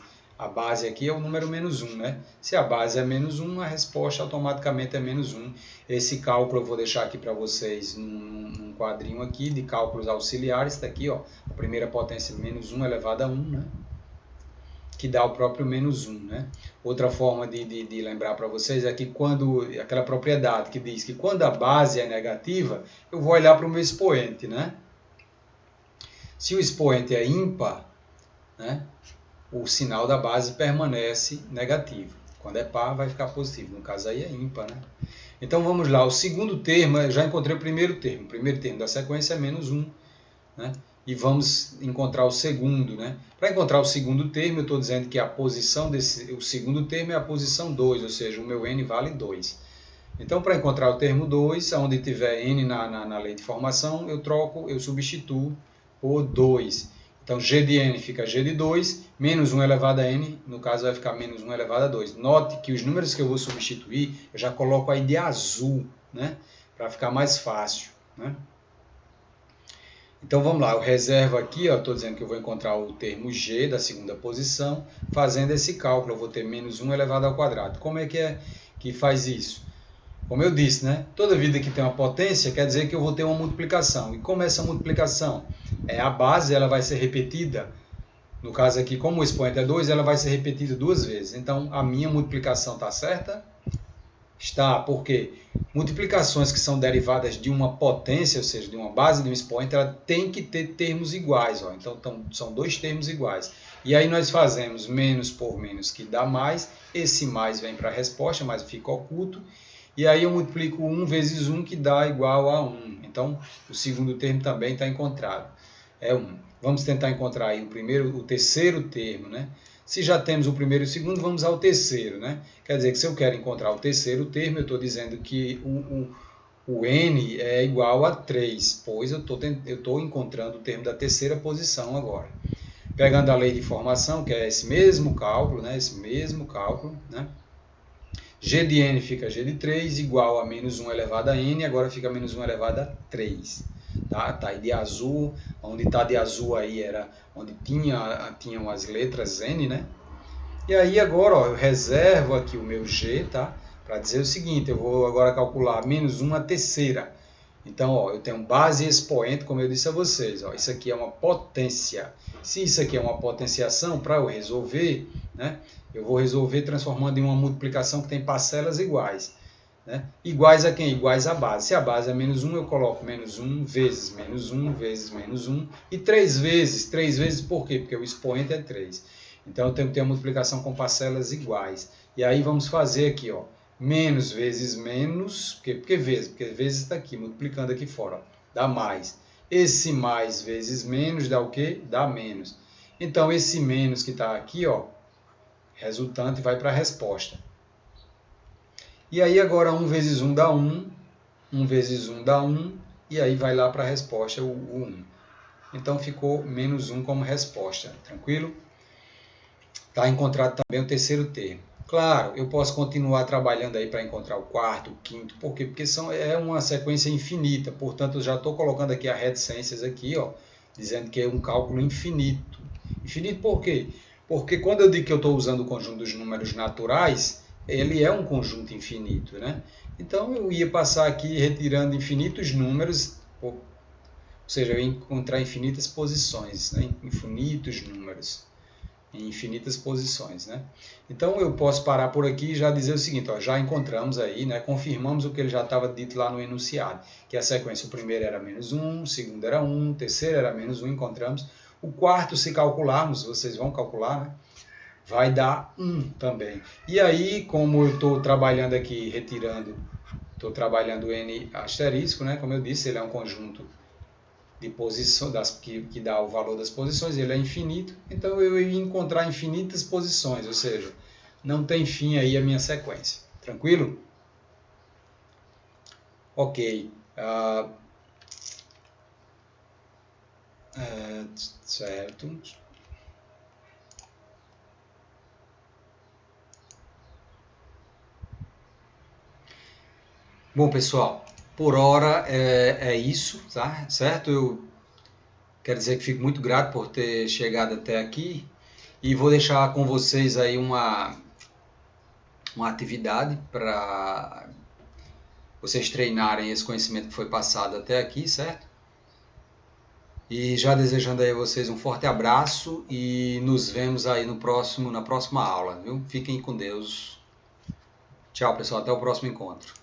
aqui é o número menos 1, né? Se a base é menos 1, a resposta automaticamente é menos 1. Esse cálculo eu vou deixar aqui para vocês num quadrinho aqui de cálculos auxiliares. Está aqui, ó, a primeira potência menos 1 elevado a 1, né? Que dá o próprio menos 1, né? Outra forma de lembrar para vocês é que aquela propriedade que diz que quando a base é negativa, eu vou olhar para o meu expoente, né? Se o expoente é ímpar, né, o sinal da base permanece negativo. Quando é par, vai ficar positivo. No caso aí é ímpar, né? Então vamos lá. O segundo termo, eu já encontrei o primeiro termo. O primeiro termo da sequência é menos 1, né? E vamos encontrar o segundo, né? Para encontrar o segundo termo, eu estou dizendo que o segundo termo é a posição 2, ou seja, o meu n vale 2. Então, para encontrar o termo 2, onde tiver n na lei de formação, eu substituo por 2. Então, g de n fica g de 2, menos 1 elevado a n, no caso vai ficar menos 1 elevado a 2. Note que os números que eu vou substituir, eu já coloco aí de azul, né? Para ficar mais fácil, né? Então, vamos lá, eu reservo aqui, estou dizendo que eu vou encontrar o termo g da segunda posição, fazendo esse cálculo, eu vou ter menos 1 elevado ao quadrado. Como é que faz isso? Como eu disse, né? Toda vida que tem uma potência quer dizer que eu vou ter uma multiplicação. E como é essa multiplicação? A base ela vai ser repetida, no caso aqui, como o expoente é 2, ela vai ser repetida 2 vezes. Então, a minha multiplicação está certa? Está, porque multiplicações que são derivadas de uma potência, ou seja, de uma base de um expoente, ela tem que ter termos iguais. Ó. Então, são 2 termos iguais. E aí nós fazemos menos por menos, que dá mais. Esse mais vem para a resposta, mas fica oculto. E aí eu multiplico 1 vezes 1, que dá igual a 1. Então, o segundo termo também está encontrado. É 1. Vamos tentar encontrar aí o terceiro termo, né? Se já temos o primeiro e o segundo, vamos ao terceiro, né? Quer dizer que se eu quero encontrar o terceiro termo, eu estou dizendo que o n é igual a 3, pois eu estou encontrando o termo da terceira posição agora. Pegando a lei de formação, que é esse mesmo cálculo, né? G de n fica G de 3 igual a menos 1 elevado a n, agora fica menos 1 elevado a 3. Tá aí de azul, onde está de azul aí era onde tinham as letras n, né? E aí agora, ó, eu reservo aqui o meu g, tá? Para dizer o seguinte, eu vou agora calcular menos 1 a terceira. Então, ó, eu tenho base e expoente, como eu disse a vocês. Ó, isso aqui é uma potência. Se isso aqui é uma potenciação, para eu resolver, né, eu vou resolver transformando em uma multiplicação que tem parcelas iguais. Né? Iguais a quem? Iguais à base. Se a base é menos 1, eu coloco menos 1 vezes menos 1 vezes menos 1. E 3 vezes. 3 vezes por quê? Porque o expoente é 3. Então, eu tenho que ter uma multiplicação com parcelas iguais. E aí, vamos fazer aqui, ó. Menos vezes menos, por que vezes? Porque vezes está aqui, multiplicando aqui fora, ó, dá mais. Esse mais vezes menos dá o quê? Dá menos. Então, esse menos que está aqui, ó, resultante vai para a resposta. E aí agora 1 vezes 1 dá 1, 1 vezes 1 dá 1, e aí vai lá para a resposta o 1. Então, ficou menos 1 como resposta, tranquilo? Está encontrado também o terceiro termo. Claro, eu posso continuar trabalhando aí para encontrar o quarto, o quinto, por quê? Porque é uma sequência infinita, portanto, eu já estou colocando aqui a reticências aqui, ó, dizendo que é um cálculo infinito. Infinito por quê? Porque quando eu digo que eu estou usando o conjunto dos números naturais, ele é um conjunto infinito, né? Então, eu ia passar aqui retirando infinitos números, ou seja, eu ia encontrar infinitas posições, né? Infinitos números. Em infinitas posições, né? Então eu posso parar por aqui e já dizer o seguinte, ó, já encontramos aí, né? Confirmamos o que ele já estava dito lá no enunciado, que a sequência, o primeiro era menos 1, o segundo era 1, o terceiro era menos 1, encontramos. O quarto, se calcularmos, vocês vão calcular, né? Vai dar 1 também. E aí, como eu estou trabalhando aqui, estou trabalhando o n asterisco, né? Como eu disse, ele é um conjunto de posição, que dá o valor das posições, ele é infinito, então eu ia encontrar infinitas posições, ou seja, não tem fim aí a minha sequência. Tranquilo? Ok. Certo. Bom, pessoal, por hora é isso, tá? Certo? Eu quero dizer que fico muito grato por ter chegado até aqui e vou deixar com vocês aí uma atividade para vocês treinarem esse conhecimento que foi passado até aqui, certo? E já desejando aí a vocês um forte abraço e nos vemos aí na próxima aula, viu? Fiquem com Deus. Tchau, pessoal, até o próximo encontro.